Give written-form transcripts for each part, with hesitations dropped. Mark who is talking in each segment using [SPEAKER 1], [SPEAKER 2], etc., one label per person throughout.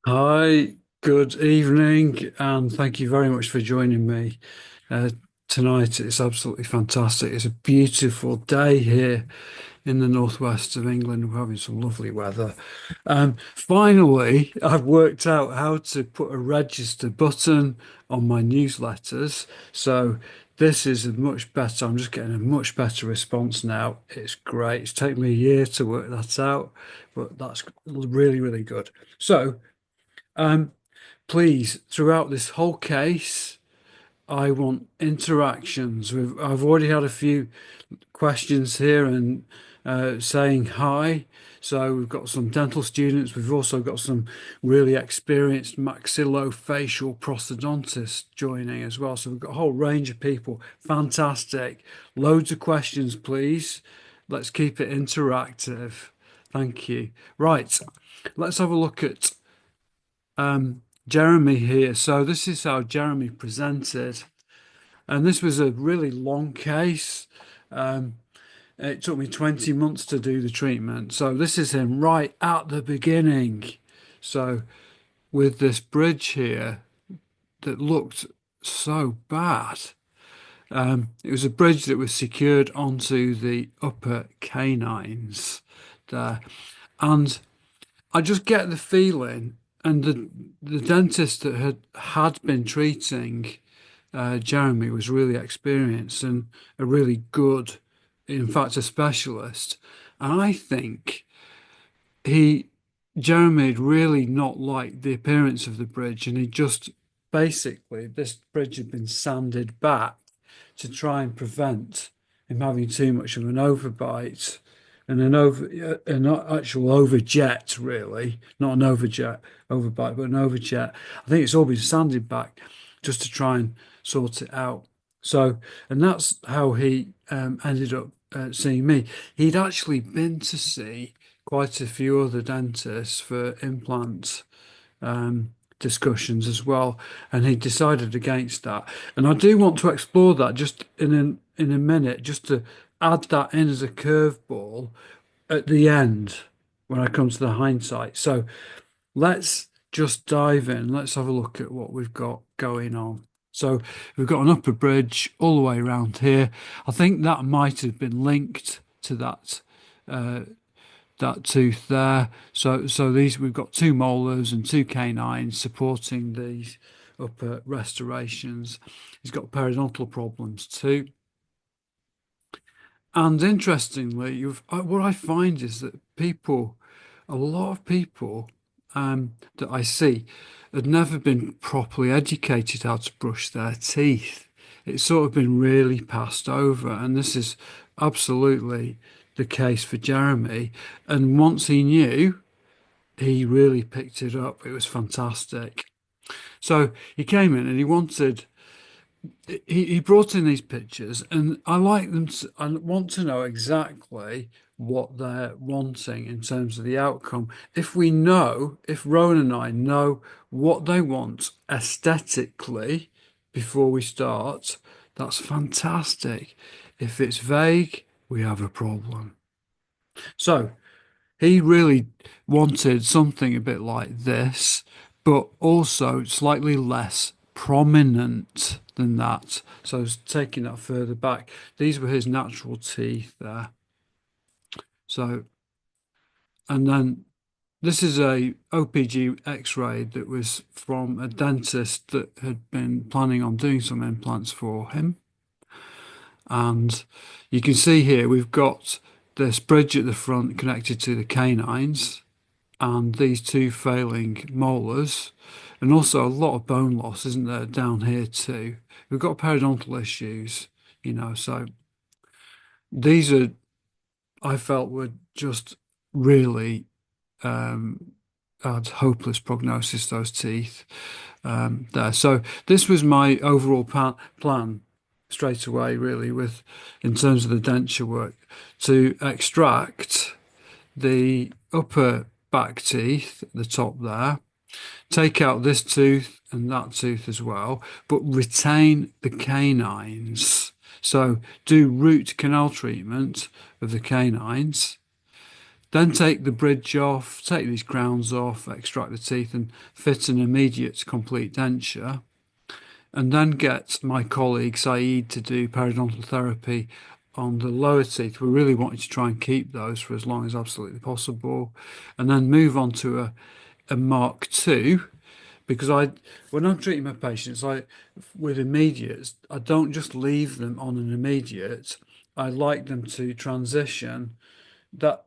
[SPEAKER 1] Hi, good evening, and thank you very much for joining me uh, tonight. It's absolutely fantastic. It's a beautiful day here in the northwest of England. We're having some lovely weather. Finally, I've worked out how to put a register button on my newsletters. So this is a much better. I'm just getting a much better response now. It's great. It's taken me a year to work that out, but that's really, really good. So. Um, Please, throughout this whole case, I want interactions. I've already had a few questions here and saying hi. So we've got some dental students. We've also got some really experienced maxillofacial prosthodontists joining as well. So we've got a whole range of people. Fantastic. Loads of questions, please. Let's keep it interactive. Thank you. Right, let's have a look at Jeremy here. So this is how Jeremy presented, and this was a really long case. It took me 20 months to do the treatment. So this is him right at the beginning. So with this bridge here that looked so bad. It was a bridge that was secured onto the upper canines there. And I just get the feeling, and the dentist that had been treating Jeremy was really experienced and a really good, in fact, a specialist. And I think he Jeremy had really not liked the appearance of the bridge, and he just basically this bridge had been sanded back to try and prevent him having too much of an overbite and an actual overjet, really, not an overbite, but an overjet. I think it's all been sanded back just to try and sort it out. So, and that's how he ended up seeing me. He'd actually been to see quite a few other dentists for implant discussions as well, and he decided against that. And I do want to explore that just in a minute, just to add that in as a curveball at the end when I come to the hindsight. So let's just dive in. Let's have a look at what we've got going on. So we've got an upper bridge all the way around here. I think that might have been linked to that tooth there. So these we've got two molars and two canines supporting these upper restorations. He's got periodontal problems too. And interestingly, what I find is that a lot of people that I see had never been properly educated how to brush their teeth. It's sort of been really passed over, and this is absolutely the case for Jeremy. And once he knew, he really picked it up. It was fantastic. So he came in and he brought in these pictures, and I want to know exactly what they're wanting in terms of the outcome. If Rowan and I know what they want aesthetically before we start, that's fantastic. If it's vague, we have a problem. So he really wanted something a bit like this, but also slightly less prominent than that. So I was taking that further back. These were his natural teeth there. So, and then this is a OPG X-ray that was from a dentist that had been planning on doing some implants for him. And you can see here we've got this bridge at the front connected to the canines and these two failing molars, and also a lot of bone loss, isn't there, down here too? We've got periodontal issues, so these are, I felt, were just really had hopeless prognosis, those teeth there. So this was my overall plan straight away, really, with in terms of the denture work, to extract the upper back teeth, the top there, take out this tooth and that tooth as well, but retain the canines. So do root canal treatment of the canines, Then take the bridge off, take these crowns off, extract the teeth, and fit an immediate complete denture. And then get my colleague Saeed to do periodontal therapy on the lower teeth. We're really wanting to try and keep those for as long as absolutely possible. And then move on to a Mark 2 because when I'm treating my patients, with immediates, I don't just leave them on an immediate. I like them to transition. That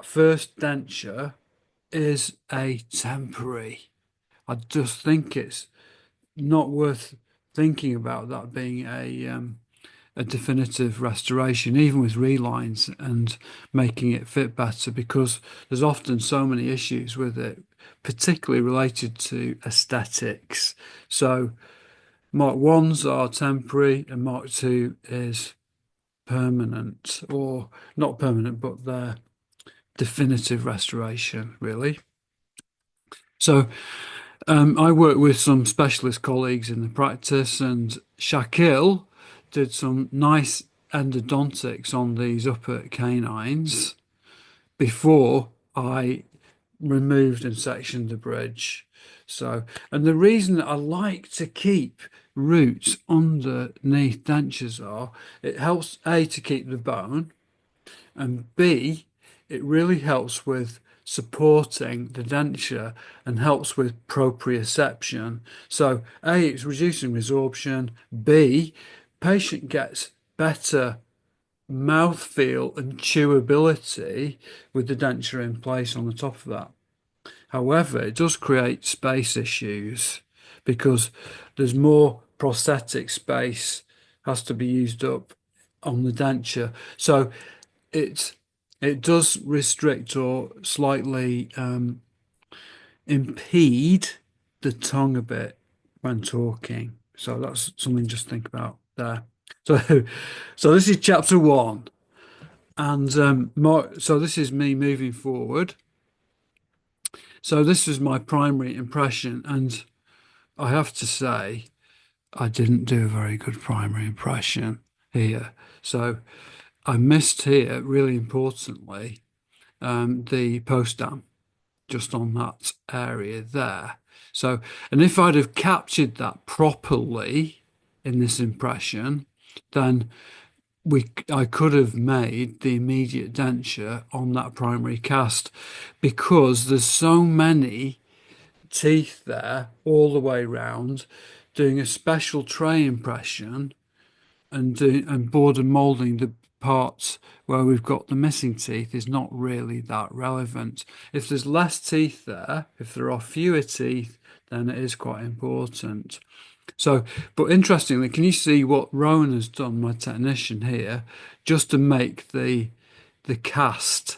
[SPEAKER 1] first denture is a temporary. I just think it's not worth thinking about that being a definitive restoration, even with relines and making it fit better, because there's often so many issues with it, particularly related to aesthetics. So Mark ones are temporary, and Mark two is permanent, or not permanent, but they're definitive restoration, really. So I work with some specialist colleagues in the practice, and Shakil did some nice endodontics on these upper canines before I removed and sectioned the bridge. So, and the reason that I like to keep roots underneath dentures are it helps A to keep the bone, and B, it really helps with supporting the denture and helps with proprioception. So, A, it's reducing resorption. B, patient gets better mouthfeel and chewability with the denture in place on the top of that. However, it does create space issues because there's more prosthetic space has to be used up on the denture. So it it does restrict or slightly impede the tongue a bit when talking. So that's something just to think about there. So so this is chapter one, and so this is me moving forward. So this was my primary impression, and I have to say I didn't do a very good primary impression here. So I missed here, really importantly, the post dam just on that area there. So, and if I'd have captured that properly in this impression, then I could have made the immediate denture on that primary cast because there's so many teeth there all the way round. Doing a special tray impression and border molding the parts where we've got the missing teeth is not really that relevant. If there's less teeth there, if there are fewer teeth, then it is quite important. So, but interestingly, can you see what Rowan has done, my technician here, just to make the cast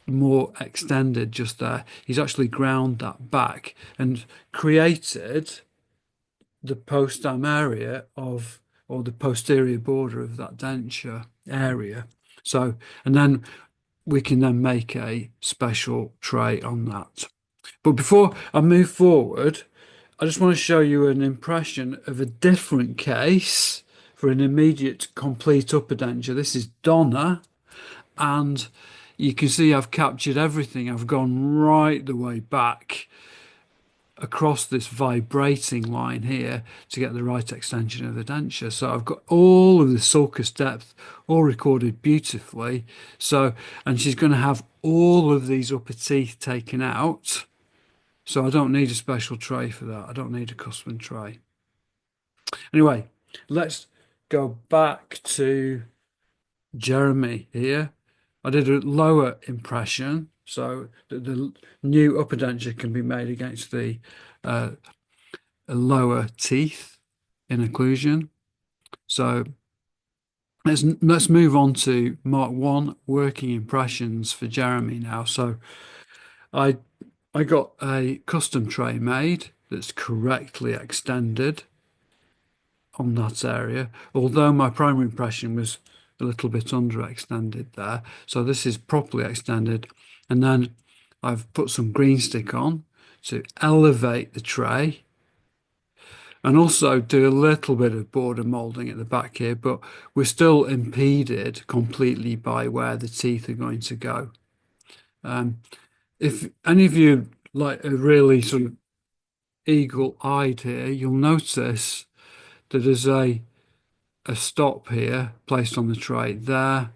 [SPEAKER 1] more extended just there? He's actually ground that back and created the post-dam area of, or the posterior border of that denture area. So, and then we can then make a special tray on that. But before I move forward, I just want to show you an impression of a different case for an immediate complete upper denture. This is Donna, and you can see I've captured everything. I've gone right the way back across this vibrating line here to get the right extension of the denture. So I've got all of the sulcus depth all recorded beautifully. So, and she's going to have all of these upper teeth taken out. So I don't need a special tray for that. I don't need a custom tray. Anyway, let's go back to Jeremy here. I did a lower impression, so the new upper denture can be made against the uh, lower teeth in occlusion. So let's move on to Mark 1 working impressions for Jeremy now. So I I got a custom tray made that's correctly extended on that area, although my primary impression was a little bit underextended there. So this is properly extended. And then I've put some green stick on to elevate the tray and also do a little bit of border molding at the back here, but we're still impeded completely by where the teeth are going to go. If any of you like are really sort of eagle-eyed here, you'll notice that there's a stop here placed on the tray there,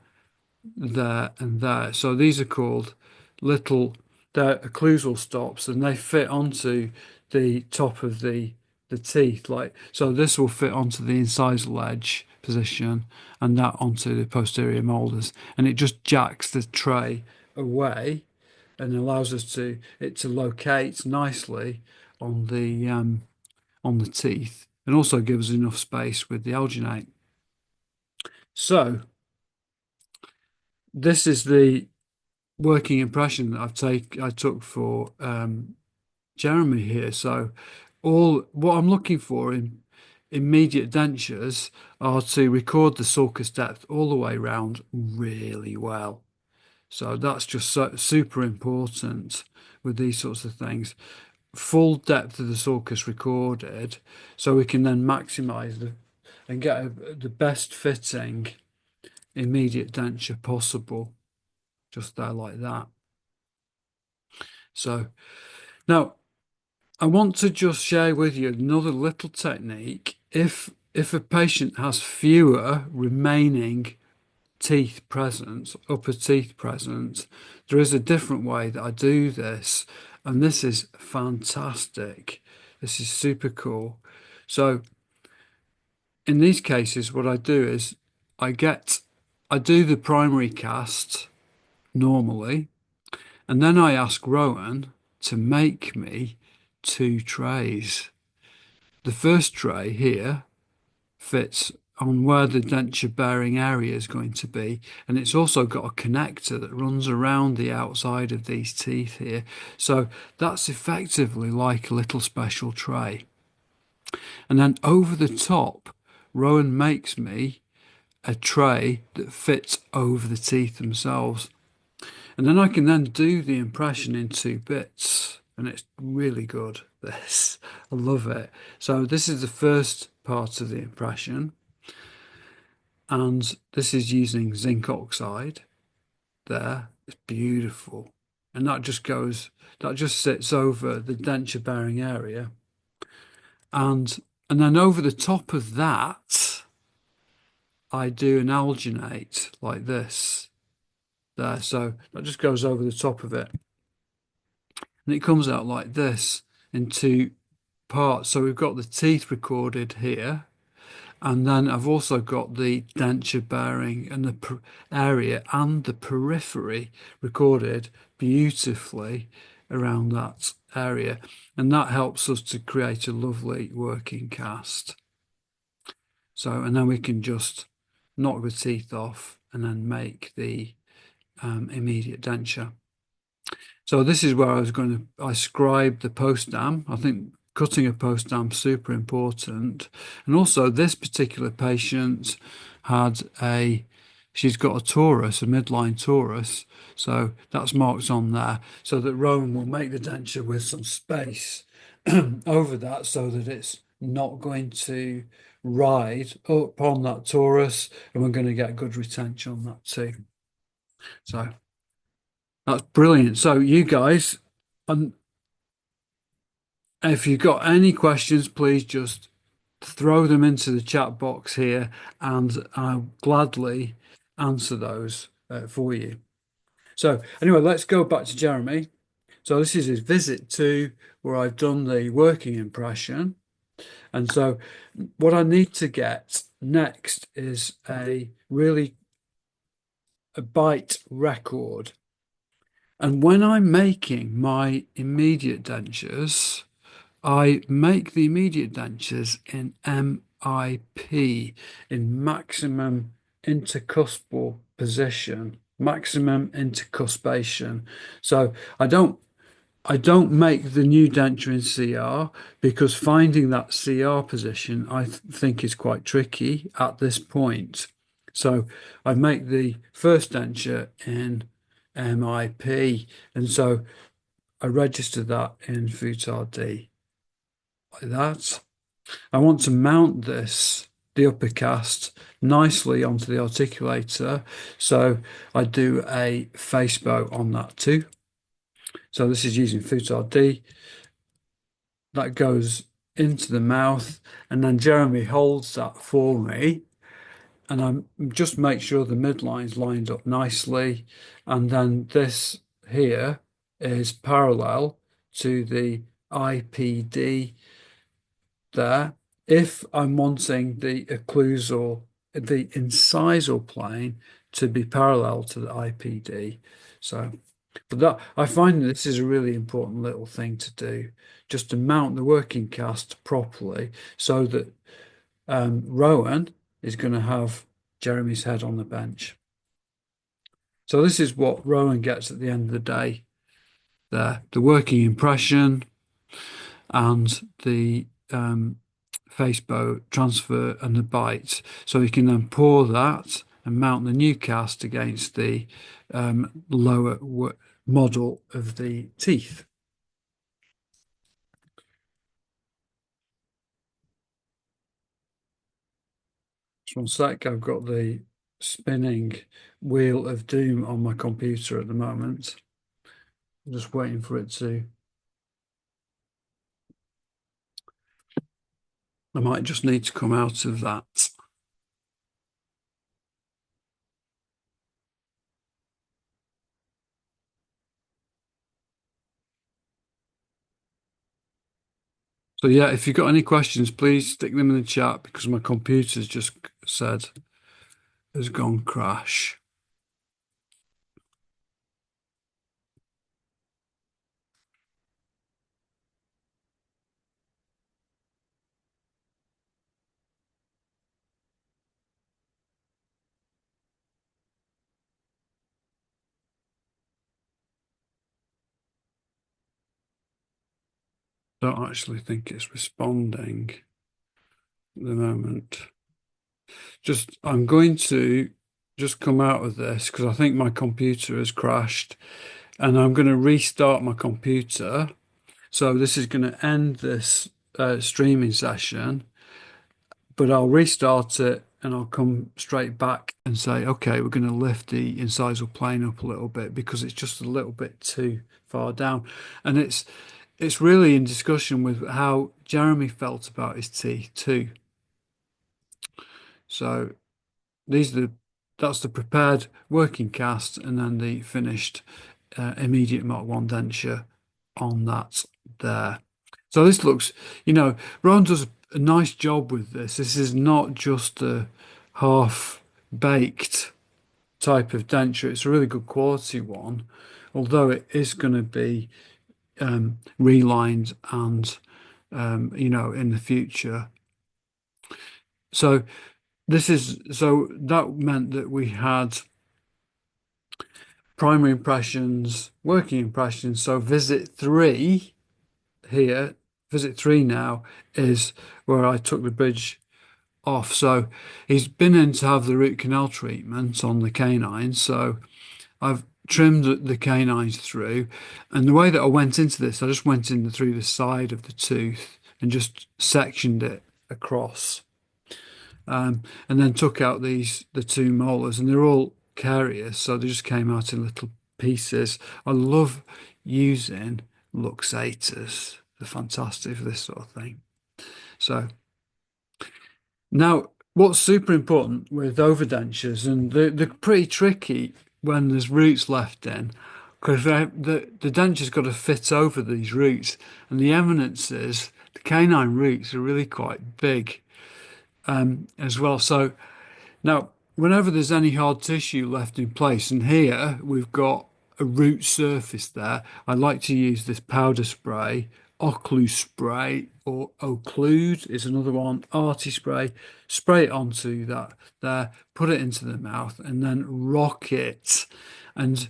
[SPEAKER 1] there, and there. So these are called little, they're occlusal stops, and they fit onto the top of the teeth. Like so, this will fit onto the incisal edge position, and that onto the posterior molars, and it just jacks the tray away and allows us to it to locate nicely on the teeth, and also gives us enough space with the alginate. So this is the working impression that I took for Jeremy here. So all what I'm looking for in immediate dentures are to record the sulcus depth all the way around really well. So that's just super important with these sorts of things. Full depth of the sulcus recorded, so we can then maximize and get the best fitting immediate denture possible, just there like that. So now I want to just share with you another little technique. If a patient has fewer remaining teeth present, upper teeth present, there is a different way that I do this, and this is fantastic. This is super cool. So in these cases, what I do is I do the primary cast normally, and then I ask Rowan to make me two trays. The first tray here fits on where the denture bearing area is going to be, and it's also got a connector that runs around the outside of these teeth here. So that's effectively like a little special tray. And then over the top, Rowan makes me a tray that fits over the teeth themselves. And then I can then do the impression in two bits. And it's really good, this. I love it. So this is the first part of the impression. And this is using zinc oxide there. It's beautiful. And that just sits over the denture bearing area. And then over the top of that, I do an alginate like this there. So that just goes over the top of it. And it comes out like this in two parts. So we've got the teeth recorded here, and then I've also got the denture bearing and the area and the periphery recorded beautifully around that area. And that helps us to create a lovely working cast. So, and then we can just knock the teeth off and then make the immediate denture. So this is where I scribe the post dam. I think cutting a post dam super important. And also this particular patient she's got a torus, a midline torus. So that's marked on there so that Rowan will make the denture with some space over that so that it's not going to ride up on that torus, and we're going to get good retention on that too. So that's brilliant. So you guys, and if you've got any questions, please just throw them into the chat box here, and I'll gladly answer those for you. So anyway, let's go back to Jeremy. So this is his visit two, where I've done the working impression. And so what I need to get next is a bite record. And when I'm making my immediate dentures, I make the immediate dentures in MIP, in maximum intercuspal position, maximum intercuspation. So I don't make the new denture in CR, because finding that CR position I think is quite tricky at this point. So I make the first denture in MIP, and so I register that in Futard D like that. I want to mount this the upper cast nicely onto the articulator. So I do a face bow on that too. So this is using Futar D. That goes into the mouth, and then Jeremy holds that for me, and I just make sure the midline's lined up nicely, and then this here is parallel to the IPD there. If I'm wanting the occlusal, the incisal plane to be parallel to the IPD. So, but that I find this is a really important little thing to do, just to mount the working cast properly so that Rowan is going to have Jeremy's head on the bench. So this is what Rowan gets at the end of the day there, the working impression and the face bow transfer and the bite. So you can then pour that and mount the new cast against the lower model of the teeth. Just one sec, I've got the spinning wheel of doom on my computer at the moment. I'm just waiting for it to. I might just need to come out of that. So yeah, if you've got any questions, please stick them in the chat because my computer's just said has gone crash. Don't actually think it's responding at the moment. Just I'm going to just come out of this because I think my computer has crashed and I'm going to restart my computer. So this is going to end this streaming session, but I'll restart it and I'll come straight back and say, okay, we're going to lift the incisal plane up a little bit because it's just a little bit too far down. And it's really in discussion with how Jeremy felt about his teeth too. So these are that's the prepared working cast and then the finished immediate Mk1 denture on that there. So this looks, Ron does a nice job with this. This is not just a half-baked type of denture. It's a really good quality one, although it is going to be relined and, in the future. So so that meant that we had primary impressions, working impressions. So visit three now is where I took the bridge off. So he's been in to have the root canal treatment on the canines. So I've trimmed the canines through. And the way that I went into this, I just went in through the side of the tooth and just sectioned it across. And then took out the two molars, and they're all carious, so they just came out in little pieces. I love using luxators; they're fantastic for this sort of thing. So now, what's super important with overdentures, and they're pretty tricky when there's roots left in, because the denture's got to fit over these roots, and the eminences, the canine roots, are really quite big as well. So now, whenever there's any hard tissue left in place, and here we've got a root surface there, I like to use this powder spray, Occlu spray, or Occlude is another one, Arty spray it onto that there, put it into the mouth, and then rock it. And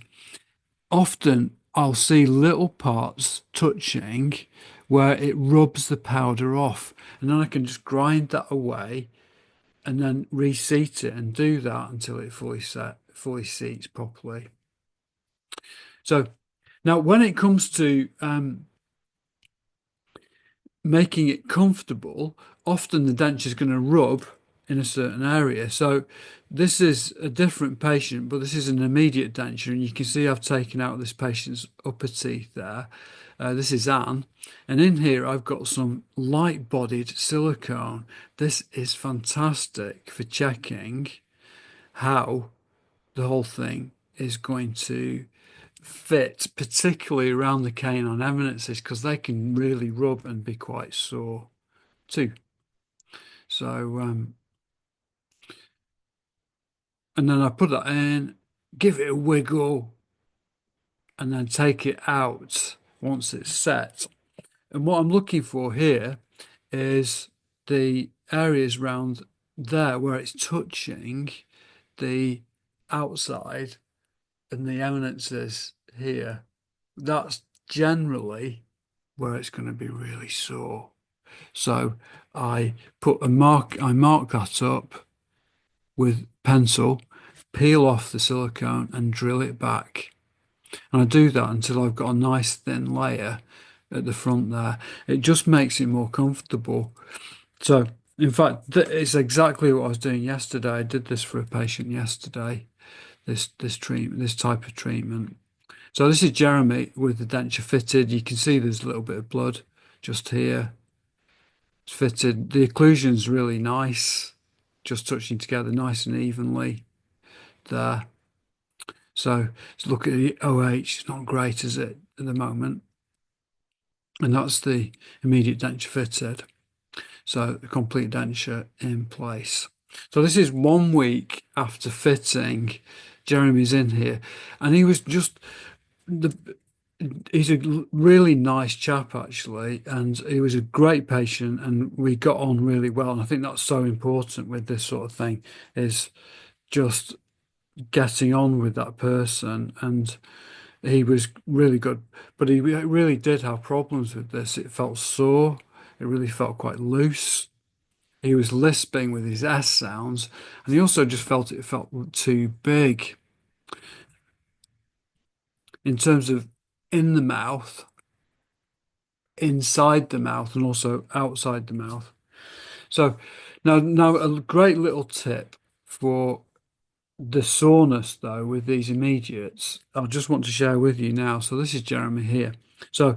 [SPEAKER 1] often I'll see little parts touching where it rubs the powder off, and then I can just grind that away and then reseat it and do that until it fully seats properly. So now when it comes to making it comfortable, often the denture is going to rub in a certain area. So this is a different patient, but this is an immediate denture, and you can see I've taken out this patient's upper teeth there. This is Anne, and in here I've got some light-bodied silicone. This is fantastic for checking how the whole thing is going to fit, particularly around the canine eminences, because they can really rub and be quite sore too. So, and then I put that in, give it a wiggle, and then take it out once it's set. And what I'm looking for here is the areas around there where it's touching the outside and the eminences here. That's generally where it's going to be really sore. So I mark that up with pencil, peel off the silicone and drill it back. And I do that until I've got a nice thin layer at the front there. It just makes it more comfortable. So, in fact, it's exactly what I was doing yesterday. I did this for a patient yesterday, this treatment, this type of treatment. So this is Jeremy with the denture fitted. You can see there's a little bit of blood just here. It's fitted. The occlusion's really nice, just touching together nice and evenly there. So let's look at the OH. It's not great, is it, at the moment? And that's the immediate denture fitted. So the complete denture in place. So this is 1 week after fitting. Jeremy's in here, and he was just the. He's a really nice chap actually, and he was a great patient, and we got on really well. And I think that's so important with this sort of thing, is just getting on with that person. And he was really good, but he really did have problems with this. It felt sore. It really felt quite loose. He was lisping with his S sounds, and he also just felt it felt too big in terms of in the mouth, inside the mouth, and also outside the mouth. So now a great little tip for the soreness though with these immediates, I just want to share with you now. So this is Jeremy here. So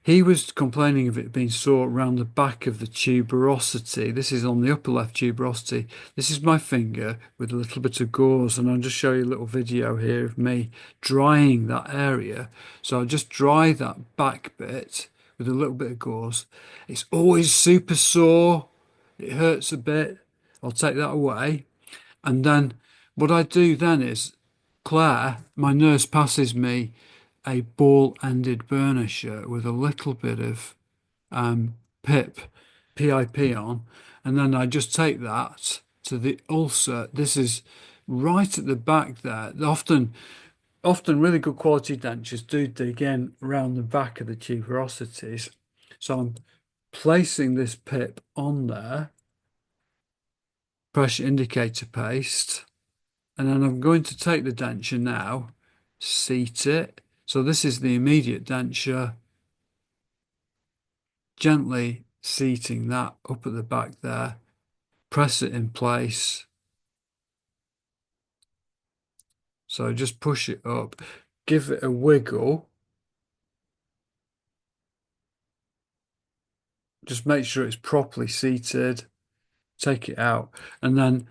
[SPEAKER 1] he was complaining of it being sore around the back of the tuberosity. This is on the upper left tuberosity. This is my finger with a little bit of gauze, and I'll just show you a little video here of me drying that area. So I'll just dry that back bit with a little bit of gauze. It's always super sore. It hurts a bit. I'll take that away. And then what I do then is Claire, my nurse, passes me a ball-ended burnisher with a little bit of PIP, PIP on, and then I just take that to the ulcer. This is right at the back there. Often really good quality dentures do dig in around the back of the tuberosities. So I'm placing this PIP on there, pressure indicator paste, and then I'm going to take the denture now, seat it. So this is the immediate denture, gently seating that up at the back there, press it in place. So just push it up, give it a wiggle. Just make sure it's properly seated, take it out. And then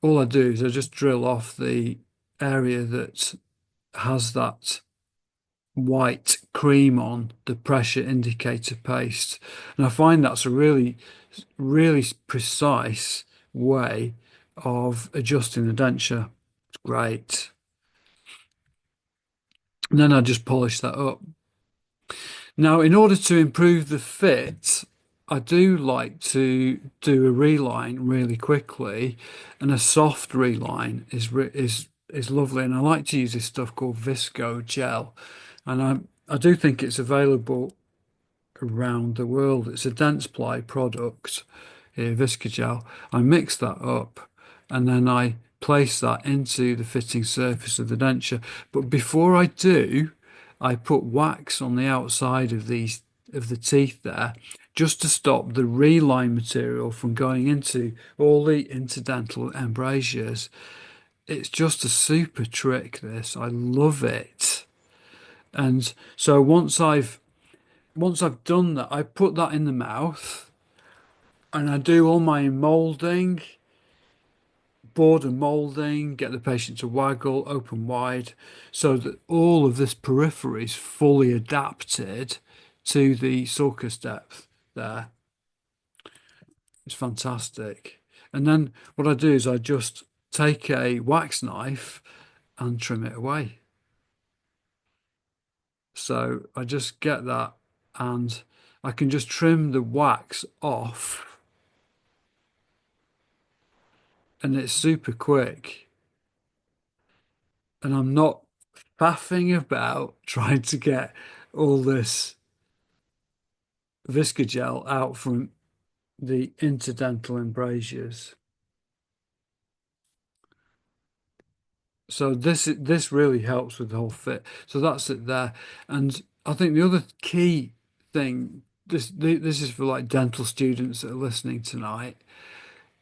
[SPEAKER 1] all I do is I just drill off the area that has that white cream on the pressure indicator paste. And I find that's a really precise way of adjusting the denture. It's great. And then I just polish that up. Now, in order to improve the fit, I do like to do a reline really quickly, and a soft reline is lovely. And I like to use this stuff called Visco gel, and I do think it's available around the world. It's a Dentsply product here, Viscogel. I mix that up and then I place that into the fitting surface of the denture. But before I do, I put wax on the outside of these of the teeth there, just to stop the reline material from going into all the interdental embrasures. It's just a super trick, this. I love it. And so once I've done that, I put that in the mouth and I do all my molding, border molding, get the patient to waggle, open wide, so that all of this periphery is fully adapted to the sulcus depth there. It's fantastic. And then what I do is I just take a wax knife and trim it away. So I just get that and I can just trim the wax off and it's super quick. And I'm not faffing about trying to get all this Viscogel out from the interdental embrasures. So this really helps with the whole fit. So that's it there. And I think the other key thing, this is for like dental students that are listening tonight,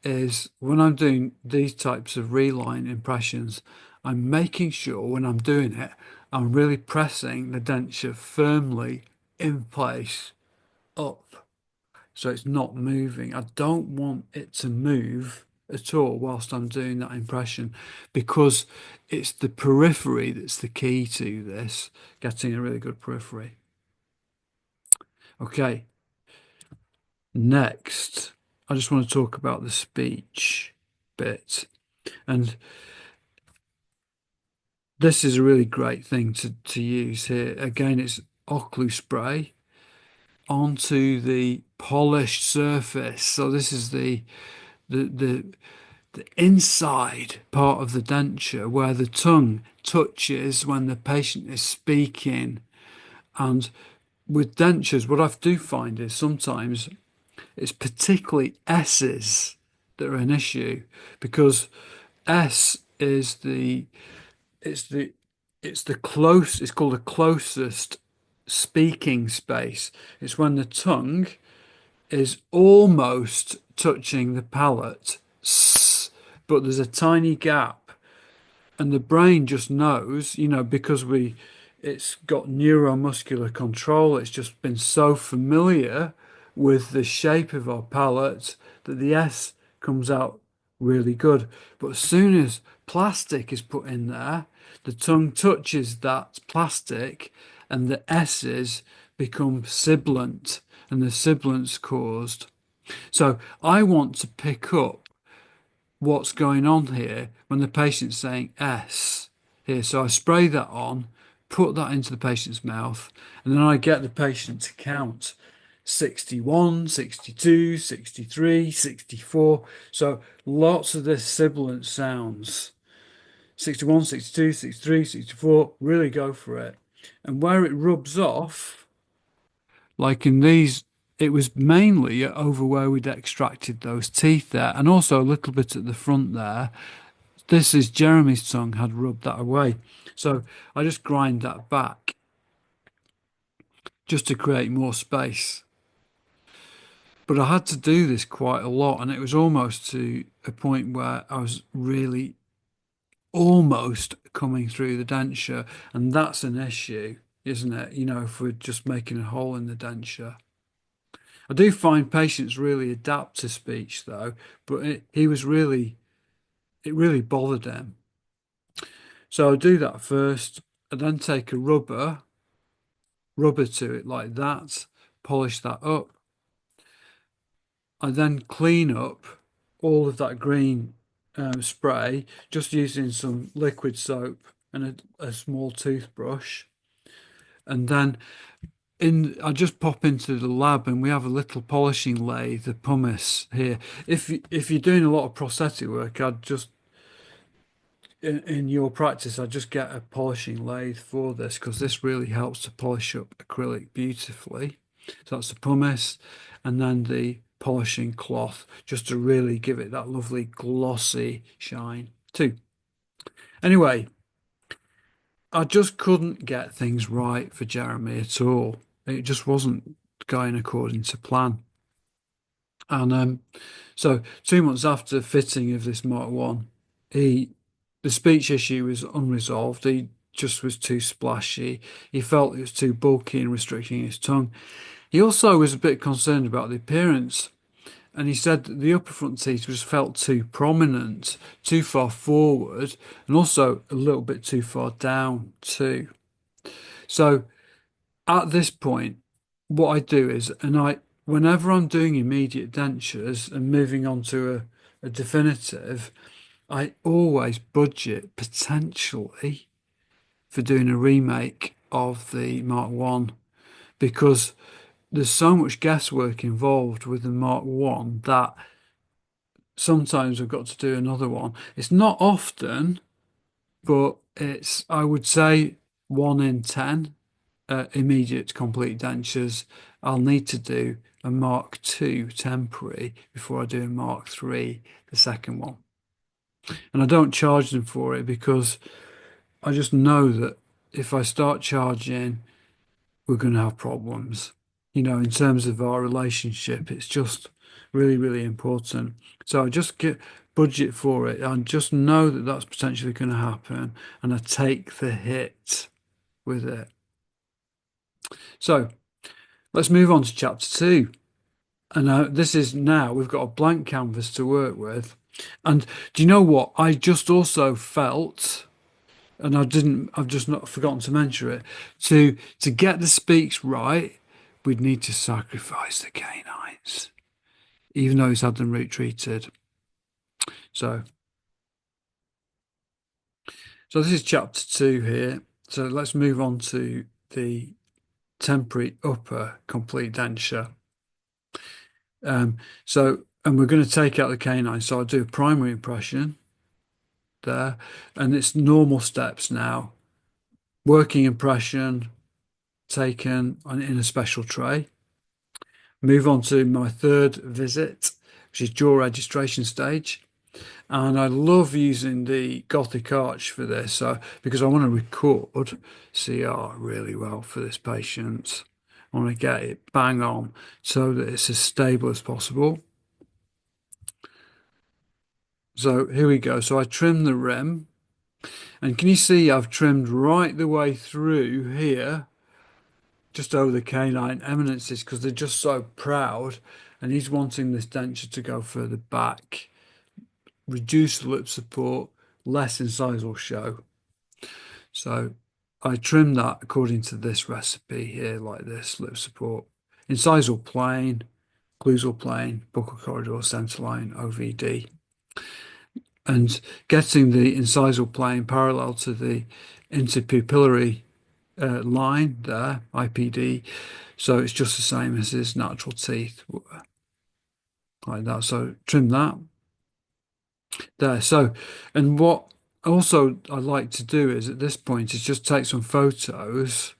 [SPEAKER 1] is when I'm doing these types of reline impressions, I'm making sure when I'm doing it, I'm really pressing the denture firmly in place up so it's not moving. I don't want it to move at all whilst I'm doing that impression because it's the periphery that's the key to this, getting a really good periphery. Okay, next, I just want to talk about the speech bit. And this is a really great thing to use here. Again, it's Occlu spray onto the polished surface. So this is the the the inside part of the denture where the tongue touches when the patient is speaking. And with dentures, what I do find is sometimes it's particularly S's that are an issue because S is it's the it's called the closest speaking space. It's when the tongue is almost touching the palate, but there's a tiny gap, and the brain just knows, because it's got neuromuscular control. It's just been so familiar with the shape of our palate that the S comes out really good. But as soon as plastic is put in there, the tongue touches that plastic and the S's become sibilant and the sibilance caused. So I want to pick up what's going on here when the patient's saying S here. So I spray that on, put that into the patient's mouth, and then I get the patient to count 61, 62, 63, 64. So lots of this sibilant sounds. 61, 62, 63, 64, really go for it. And where it rubs off, like in these, it was mainly over where we'd extracted those teeth there, and also a little bit at the front there. This is Jeremy's tongue had rubbed that away. So I just grind that back just to create more space. But I had to do this quite a lot, and it was almost to a point where I was really almost coming through the denture, and that's an issue, isn't it? If we're just making a hole in the denture. I do find patients really adapt to speech though, but it really bothered him. So I'll do that first and then take a rubber to it like that, polish that up. I then clean up all of that green spray just using some liquid soap and a small toothbrush. And then I just pop into the lab and we have a little polishing lathe, the pumice here. If you're doing a lot of prosthetic work, I'd just in your practice, I'd just get a polishing lathe for this because this really helps to polish up acrylic beautifully. So that's the pumice and then the polishing cloth just to really give it that lovely glossy shine too. Anyway, I just couldn't get things right for Jeremy at all. It just wasn't going according to plan. And so 2 months after fitting of this Mk1, he the speech issue was unresolved. He just was too splashy. He felt it was too bulky and restricting his tongue. He also was a bit concerned about the appearance, and he said that the upper front teeth just felt too prominent, too far forward, and also a little bit too far down too. So at this point, what I do is, whenever I'm doing immediate dentures and moving on to a definitive, I always budget potentially for doing a remake of the Mk1 because there's so much guesswork involved with the Mk1 that sometimes I've got to do another one. It's not often, but I would say 1 in 10 immediate complete dentures. I'll need to do a Mk2 temporary before I do a Mk3, the second one. And I don't charge them for it because I just know that if I start charging, we're going to have problems. In terms of our relationship, it's just really, really important. So I just get budget for it. I just know that that's potentially going to happen, and I take the hit with it. So let's move on to chapter 2. And this is now we've got a blank canvas to work with. And do you know what? I just also felt, and I've just not forgotten to mention it, to get the speaks right, we'd need to sacrifice the canines, even though he's had them root treated. So, so this is chapter 2 here. So let's move on to the temporary upper complete denture. And we're going to take out the canine. So I'll do a primary impression there, and it's normal steps now. Working impression taken in a special tray. Move on to my third visit, which is jaw registration stage. And I love using the Gothic arch for this, because I want to record CR really well for this patient. I want to get it bang on so that it's as stable as possible. So here we go. So I trim the rim, and can you see I've trimmed right the way through here, just over the canine eminences, because they're just so proud, and he's wanting this denture to go further back, reduce lip support, less incisal show. So I trim that according to this recipe here, like this: lip support, incisal plane, occlusal plane, buccal corridor, centerline, OVD. And getting the incisal plane parallel to the interpupillary line there, IPD. So it's just the same as his natural teeth, like that. So trim that there. So, and what also I like to do is at this point is just take some photos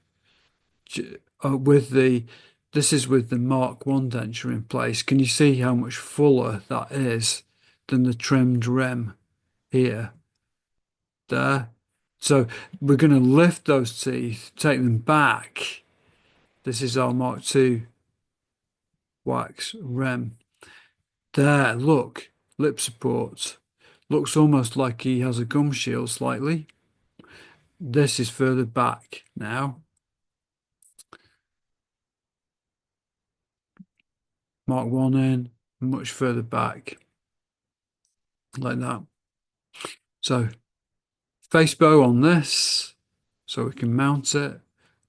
[SPEAKER 1] with this is with the Mk1 denture in place. Can you see how much fuller that is than the trimmed rim here? There. So we're going to lift those teeth, take them back. This is our Mk2 wax rim. There, look, lip support. Looks almost like he has a gum shield slightly. This is further back now. Mk1 in, much further back, like that. So face bow on this, so we can mount it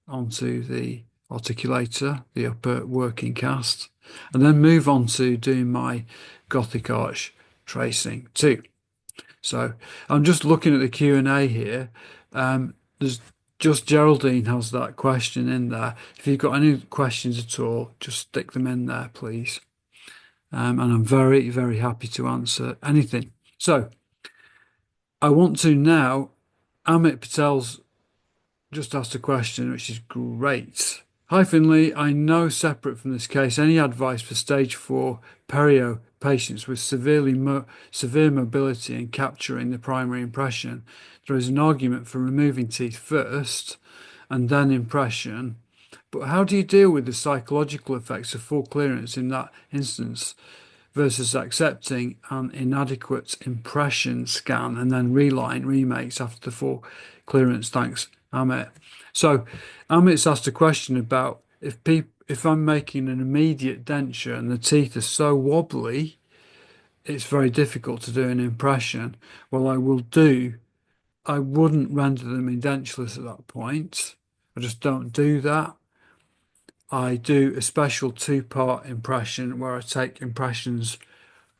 [SPEAKER 1] onto the articulator, the upper working cast, and then move on to doing my Gothic arch tracing too. So I'm just looking at the Q&A here. There's just Geraldine has that question in there. If you've got any questions at all, just stick them in there, please. And I'm very, very happy to answer anything. So I want to now, Amit Patel's just asked a question, which is great. Hi, Finlay. I know separate from this case, any advice for stage 4 perio patients with severe mobility and capturing the primary impression? There is an argument for removing teeth first and then impression, But how do you deal with the psychological effects of full clearance in that instance versus accepting an inadequate impression scan and then reline remakes after the full clearance? Thanks, Amit. So Amit's asked a question about if I'm making an immediate denture and the teeth are so wobbly, it's very difficult to do an impression. Well, I wouldn't render them edentulous at that point. I just don't do that. I do a special two-part impression where I take impressions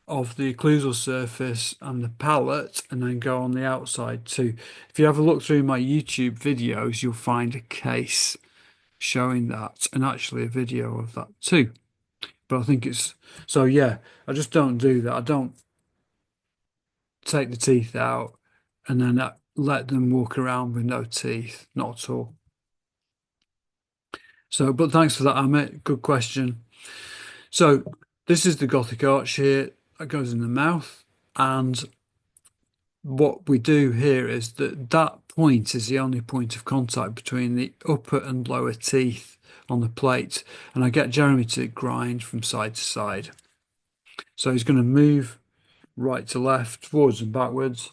[SPEAKER 1] of the occlusal surface and the palate and then go on the outside too. If you have a look through my YouTube videos, you'll find a case showing that and actually a video of that too. But I think it's so yeah, I just don't do that. I don't take the teeth out and then let them walk around with no teeth. Not at all. So, but thanks for that, Amit. Good question. So, this is the Gothic arch here that goes in the mouth. And what we do here is that that point is the only point of contact between the upper and lower teeth on the plate. And I get Jeremy to grind from side to side. So he's going to move right to left, forwards and backwards.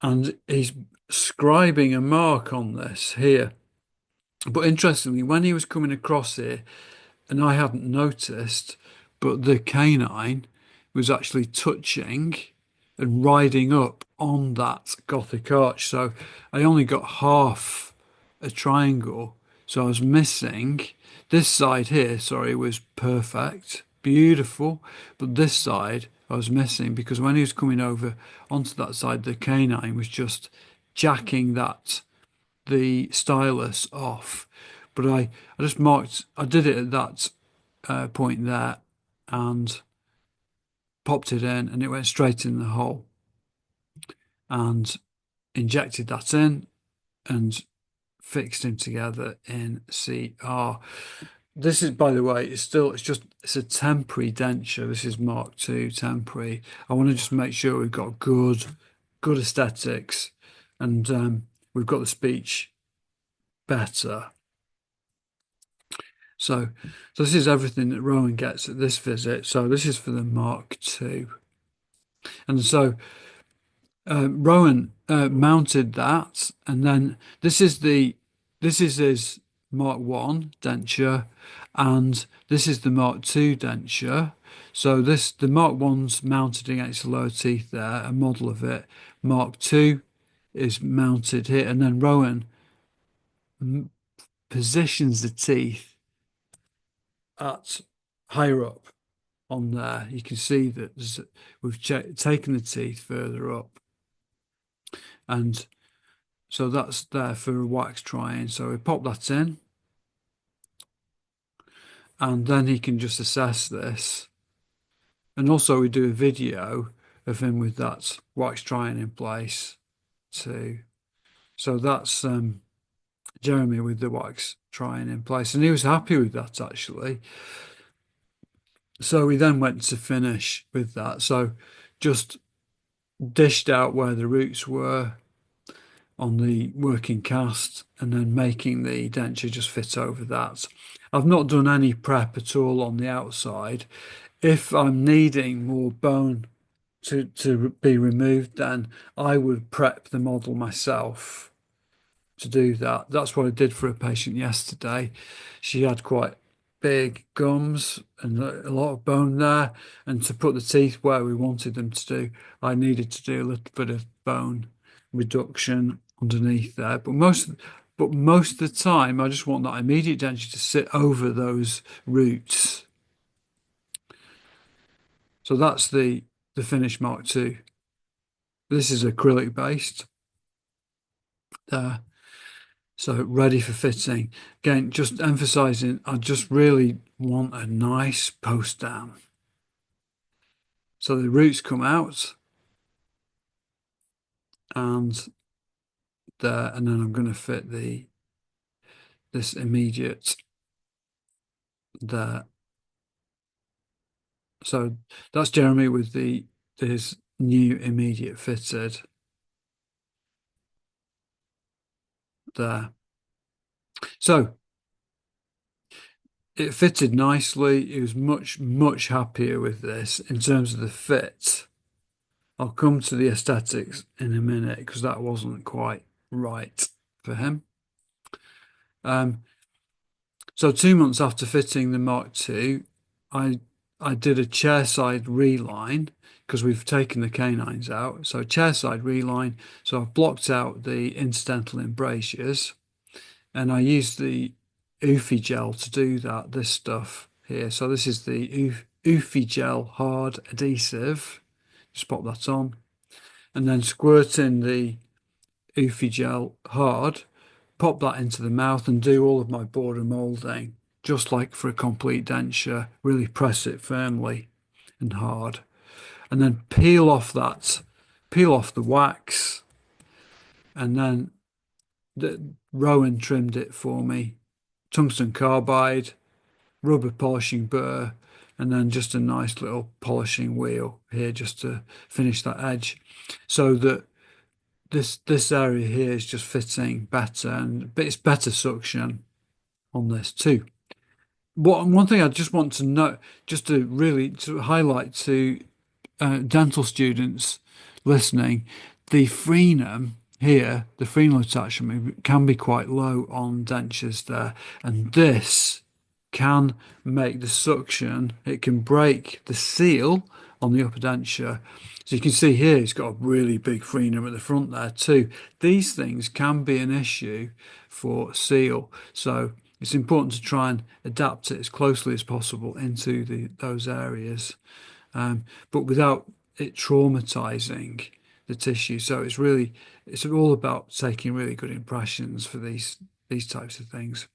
[SPEAKER 1] And he's scribing a mark on this here. But interestingly, when he was coming across here, and I hadn't noticed, but the canine was actually touching and riding up on that Gothic arch. So I only got half a triangle. So I was missing this side here, sorry, was perfect, beautiful. But this side I was missing because when he was coming over onto that side, the canine was just jacking the stylus off. But I just marked, I did it at that point there and popped it in and it went straight in the hole and injected that in and fixed him together in CR. This is, by the way, it's a temporary denture. This is Mk2 temporary. I want to just make sure we've got good aesthetics and we've got the speech better. So this is everything that Rowan gets at this visit. So this is for the Mk2. And so Rowan mounted that, and then this is his Mk1 denture, and this is the Mk2 denture. So the Mk1's mounted against the lower teeth there, a model of it. Mk2 is mounted here, and then Rowan positions the teeth at higher up on there. You can see that we've taken the teeth further up. And so that's there for a wax trying. So we pop that in. And then he can just assess this. And also we do a video of him with that wax trying in place too. So that's Jeremy with the wax trying in place. And he was happy with that actually. So we then went to finish with that. So just dished out where the roots were on the working cast and then making the denture just fit over that. I've not done any prep at all on the outside. If I'm needing more bone to be removed, then I would prep the model myself to do that. That's what I did for a patient yesterday. She had quite big gums and a lot of bone there. And to put the teeth where we wanted them to do, I needed to do a little bit of bone reduction underneath there. But most of the time, I just want that immediate denture to sit over those roots. So that's the finished Mk2. This is acrylic based there. So ready for fitting. Again, just emphasizing, I just really want a nice post down. So the roots come out and there, and then I'm going to fit this immediate there. So that's Jeremy with his new immediate fitted. there. So it fitted nicely. He was much happier with this in terms of the fit. I'll come to the aesthetics in a minute because that wasn't quite right for him. Um, so 2 months after fitting the Mark II, I I did a chairside reline because we've taken the canines out. So chairside reline. So I've blocked out the incidental embrasures and I used the Oofi gel to do that, this stuff here. So this is the Oofi gel hard adhesive. Just pop that on and then squirt in the Oofi gel hard, pop that into the mouth and do all of my border molding, just like for a complete denture. Really press it firmly and hard. And then peel off the wax, and then Rowan trimmed it for me. Tungsten carbide, rubber polishing burr, and then just a nice little polishing wheel here just to finish that edge so that this area here is just fitting better and but it's better suction on this too. One thing I just want to note, just to really to highlight to dental students listening, the frenum here, the frenal attachment can be quite low on dentures there, and this can make the suction, it can break the seal on the upper denture. So you can see here it's got a really big frenum at the front there too. These things can be an issue for seal. So it's important to try and adapt it as closely as possible into those areas, but without it traumatizing the tissue. So it's all about taking really good impressions for these types of things.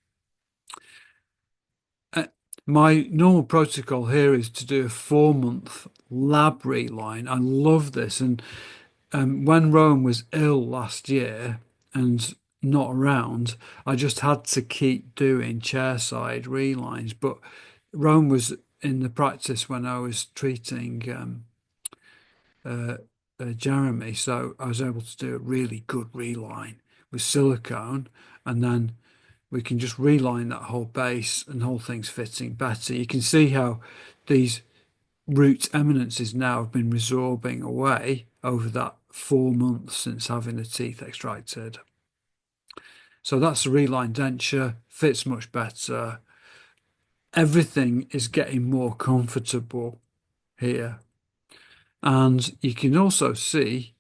[SPEAKER 1] Uh, my normal protocol here is to do a 4 month lab reline. I love this. And when Rowan was ill last year and not around, I just had to keep doing chairside relines. But Rowan was in the practice when I was treating uh, Jeremy, so I was able to do a really good reline with silicone, and then we can just reline that whole base and the whole thing's fitting better. You can see how these root eminences now have been resorbing away over that 4 months since having the teeth extracted. So that's a reline denture, fits much better. Everything is getting more comfortable here. And you can also see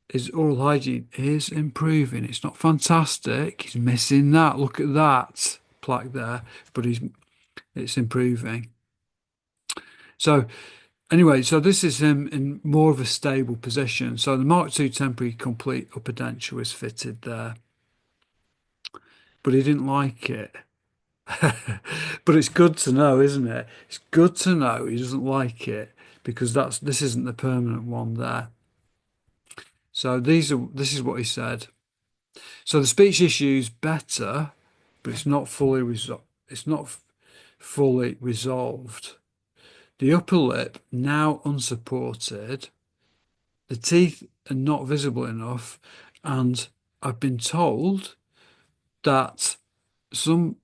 [SPEAKER 1] his oral hygiene is improving. It's not fantastic. He's missing that. Look at that plaque there, but it's improving. So anyway, so this is him in more of a stable position. So the Mark II temporary complete upper denture was fitted there, but he didn't like it. But it's good to know, isn't it? It's good to know he doesn't like it because this isn't the permanent one there. So this is what he said. So the speech issue's better, but it's not fully resolved. It's not fully resolved. The upper lip now unsupported. The teeth are not visible enough, and I've been told that some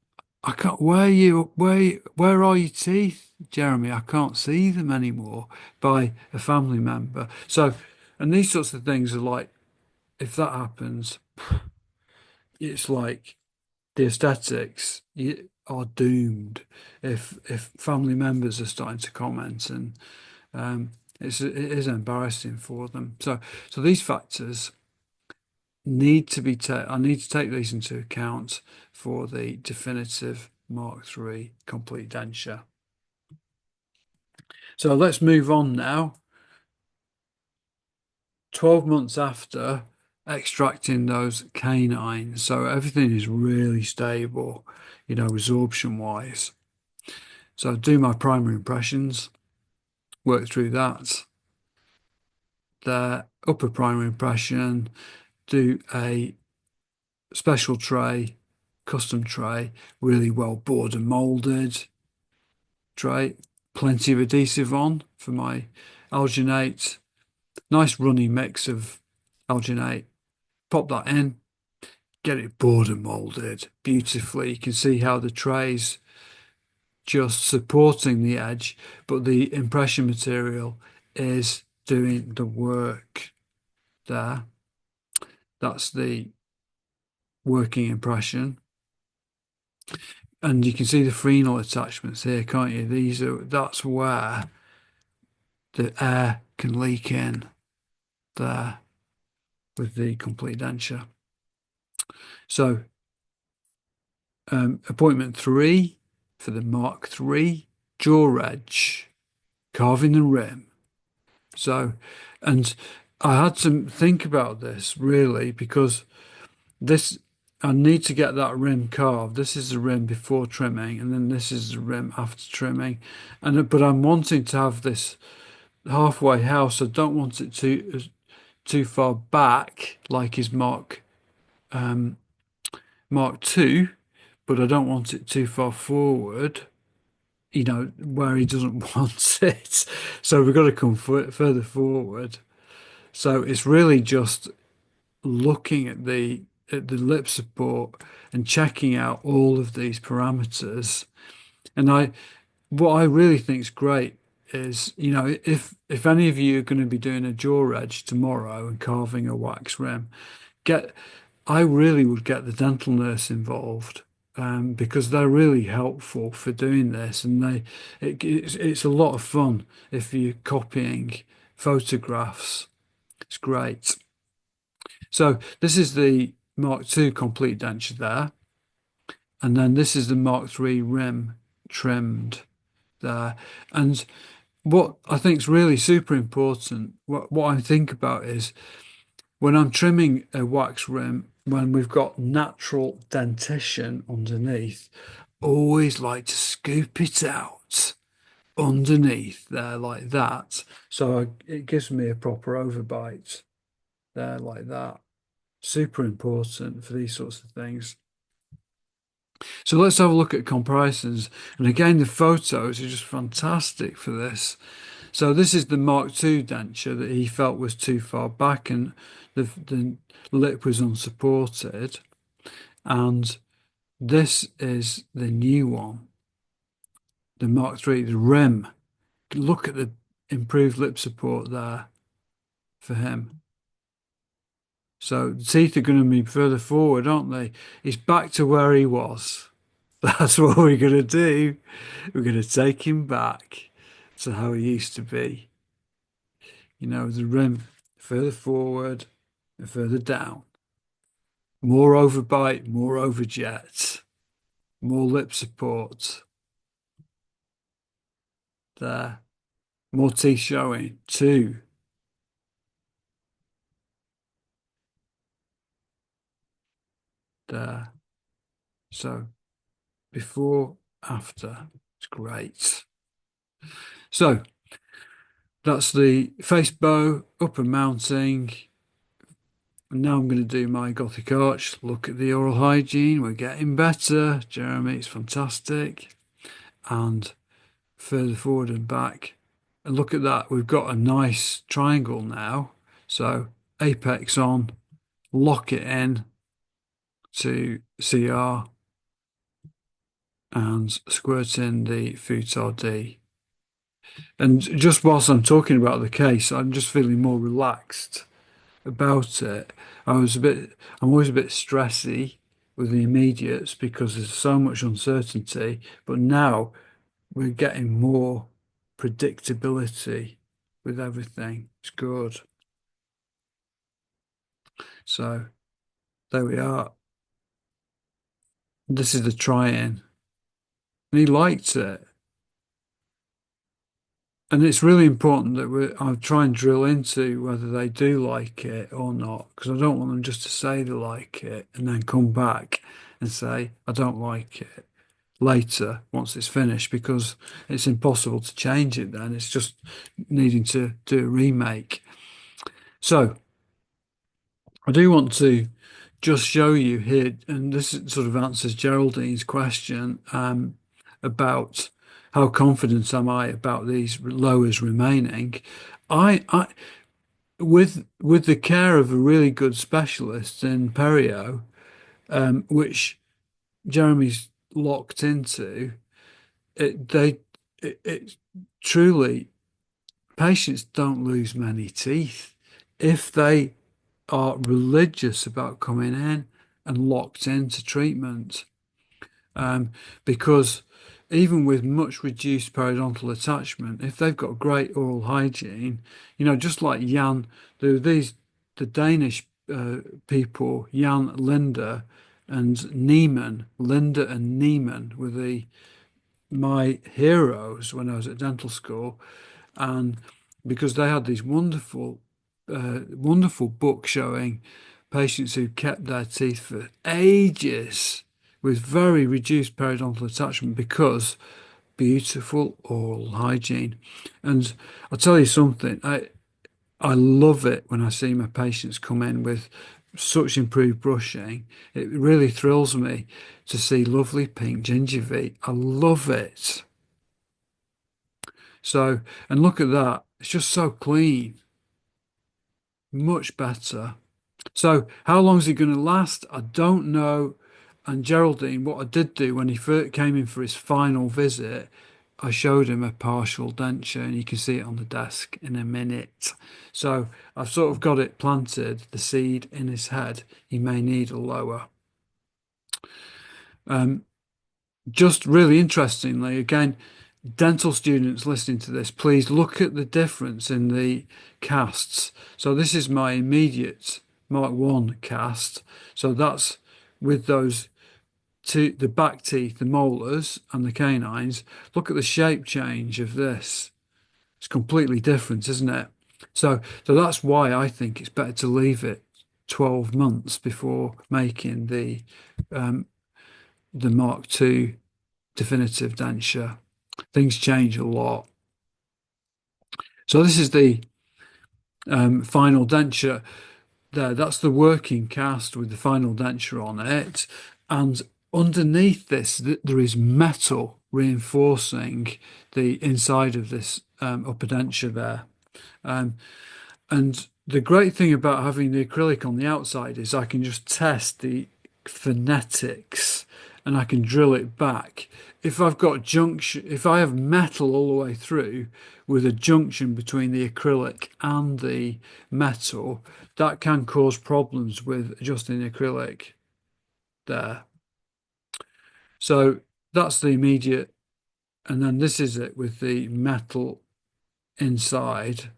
[SPEAKER 1] I can't. Where are your teeth, Jeremy? I can't see them anymore by a family member. So, and these sorts of things are like, if that happens, it's like the aesthetics are doomed if family members are starting to comment, and it is embarrassing for them. So these factors need to be I need to take these into account for the definitive Mark III complete denture. So let's move on now. 12 months after extracting those canines, so everything is really stable, resorption wise. So I do my primary impressions, work through that. The upper primary impression, do a special tray, custom tray, really well bored and molded tray, plenty of adhesive on for my alginate, nice runny mix of alginate, pop that in, get it border molded beautifully. You can see how the trays just supporting the edge, but the impression material is doing the work there. That's the working impression. And you can see the frenal attachments here, can't you? That's where the air can leak in there with the complete denture. So appointment 3 for the Mk3 jaw edge, carving the rim. So, and I had to think about this really because this, I need to get that rim carved. This is the rim before trimming, and then this is the rim after trimming. But I'm wanting to have this halfway house. I don't want it too far back like his Mark 2, but I don't want it too far forward, where he doesn't want it. So we've got to come further forward. So it's really just looking at the lip support and checking out all of these parameters. And what I really think is great is, if any of you are going to be doing a jaw edge tomorrow and carving a wax rim, get I really would get the dental nurse involved, because they're really helpful for doing this, and it's a lot of fun if you're copying photographs. It's great. So this is the Mark 2 complete denture there, and then this is the Mark 3 rim trimmed there. And what I think is really super important, what I think about is when I'm trimming a wax rim, when we've got natural dentition underneath, always like to scoop it out underneath there like that. So it gives me a proper overbite there like that. Super important for these sorts of things. So let's have a look at comparisons. And again, the photos are just fantastic for this. So this is the Mark II denture that he felt was too far back and the lip was unsupported. And this is the new one, the Mark III, the rim. Look at the improved lip support there for him. So the teeth are going to be further forward, aren't they? He's back to where he was. That's what we're going to do. We're going to take him back to how he used to be. The rim further forward and further down. More overbite, more overjet, more lip support. There. More teeth showing. 2. There. So before, after. It's great. So that's the face bow, upper mounting. And now I'm going to do my Gothic arch. Look at the oral hygiene. We're getting better. Jeremy, it's fantastic. And further forward and back. And look at that. We've got a nice triangle now. So apex on, lock it in to CR and squirt in the Futar D. And just whilst I'm talking about the case, I'm just feeling more relaxed about it. I'm always a bit stressy with the immediates because there's so much uncertainty, but now we're getting more predictability with everything. It's good. So there we are. This is the try-in. And he liked it. And it's really important that I try and drill into whether they do like it or not, because I don't want them just to say they like it and then come back and say, I don't like it later once it's finished, because it's impossible to change it then. It's just needing to do a remake. So I do want to just show you here, and this sort of answers Geraldine's question about how confident am I about these lowers remaining. I with the care of a really good specialist in perio, which Jeremy's locked into, it truly, patients don't lose many teeth if they are religious about coming in and locked into treatment. Um, because even with much reduced periodontal attachment, if they've got great oral hygiene, just like Jan, the Danish people, Jan, Linda, and Neiman, Linda and Neiman were my heroes when I was at dental school, and because they had these wonderful books showing patients who kept their teeth for ages with very reduced periodontal attachment because beautiful oral hygiene. And I'll tell you something, I love it when I see my patients come in with such improved brushing. It really thrills me to see lovely pink gingivae. I love it. So, and look at that. It's just so clean, much better. So, how long is it going to last? I don't know. And Geraldine, what I did do when he first came in for his final visit, I showed him a partial denture, and you can see it on the desk in a minute. So, I've sort of got it planted, the seed in his head. He may need a lower. Um, just really interestingly, again, dental students listening to this, please look at the difference in the casts. So this is my immediate Mk1 cast. So that's with those two, the back teeth, the molars and the canines. Look at the shape change of this. It's completely different, isn't it? So that's why I think it's better to leave it 12 months before making the Mk2 definitive denture. Things change a lot. So this is the final denture there. That's the working cast with the final denture on it. And underneath this, there is metal reinforcing the inside of this upper denture there. Um, And the great thing about having the acrylic on the outside is I can just test the phonetics and I can drill it back. If I've got junction, if I have metal all the way through with a junction between the acrylic and the metal, that can cause problems with adjusting the acrylic there. So that's the immediate, and then this is it with the metal inside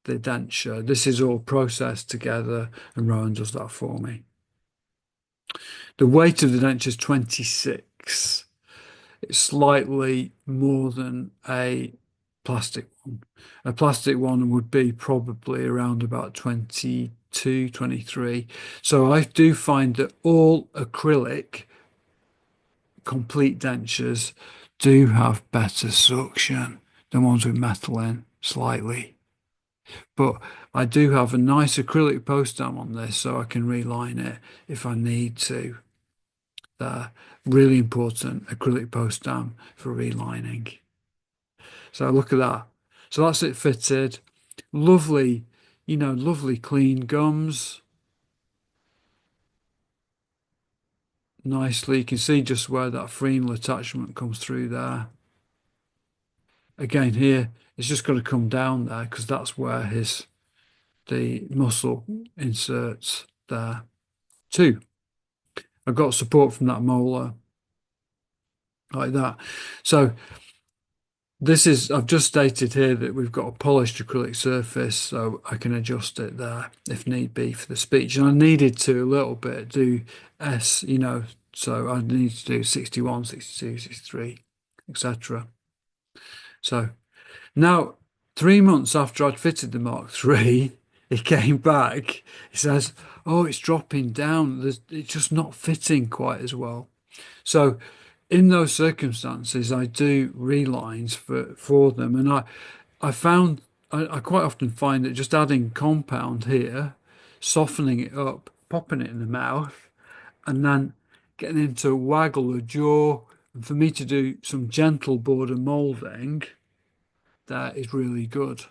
[SPEAKER 1] the denture. This is all processed together, and Rowan does that for me. The weight of the denture is 26. It's slightly more than a plastic one. A plastic one would be probably around about 22, 23. So I do find that all acrylic complete dentures do have better suction than ones with metal in, slightly. But I do have a nice acrylic post dam on this so I can reline it if I need to. There, really important acrylic post dam for relining. So look at that. So that's it fitted. Lovely, lovely clean gums. Nicely. You can see just where that frenal attachment comes through there. Again, here, it's just going to come down there because that's where the muscle inserts there too. I've got support from that molar like that. So I've just stated here that we've got a polished acrylic surface, so I can adjust it there if need be for the speech. And I needed to a little bit do so I need to do 61, 62, 63, etc. So now, 3 months after I'd fitted the Mk3, he came back. He says, "Oh, it's dropping down. It's just not fitting quite as well." So, in those circumstances, I do relines for them, and I found I quite often find that just adding compound here, softening it up, popping it in the mouth, and then getting him to waggle the jaw, and for me to do some gentle border molding, that is really good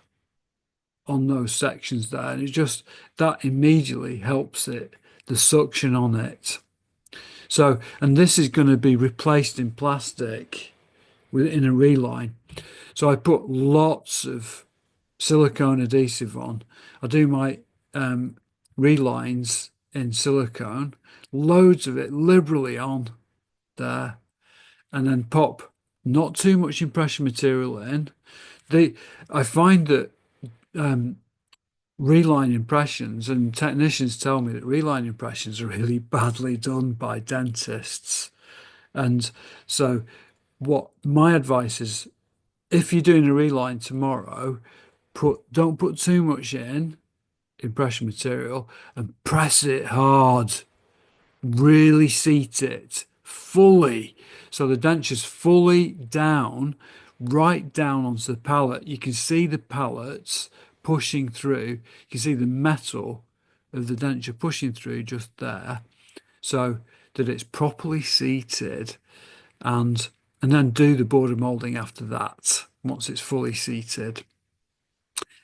[SPEAKER 1] on those sections there. And it just that immediately helps it, the suction on it. So, and this is going to be replaced in plastic within a reline. So I put lots of silicone adhesive on. I do my relines in silicone, loads of it liberally on there, and then pop not too much impression material in. The I find that reline impressions, and technicians tell me that reline impressions are really badly done by dentists. And so, what my advice is, if you're doing a reline tomorrow, put don't put too much in impression material and press it hard. Really seat it fully. So the denture's fully down, right down onto the palate. You can see the pallets pushing through. You can see the metal of the denture pushing through just there. So that it's properly seated, and then do the border molding after that once it's fully seated.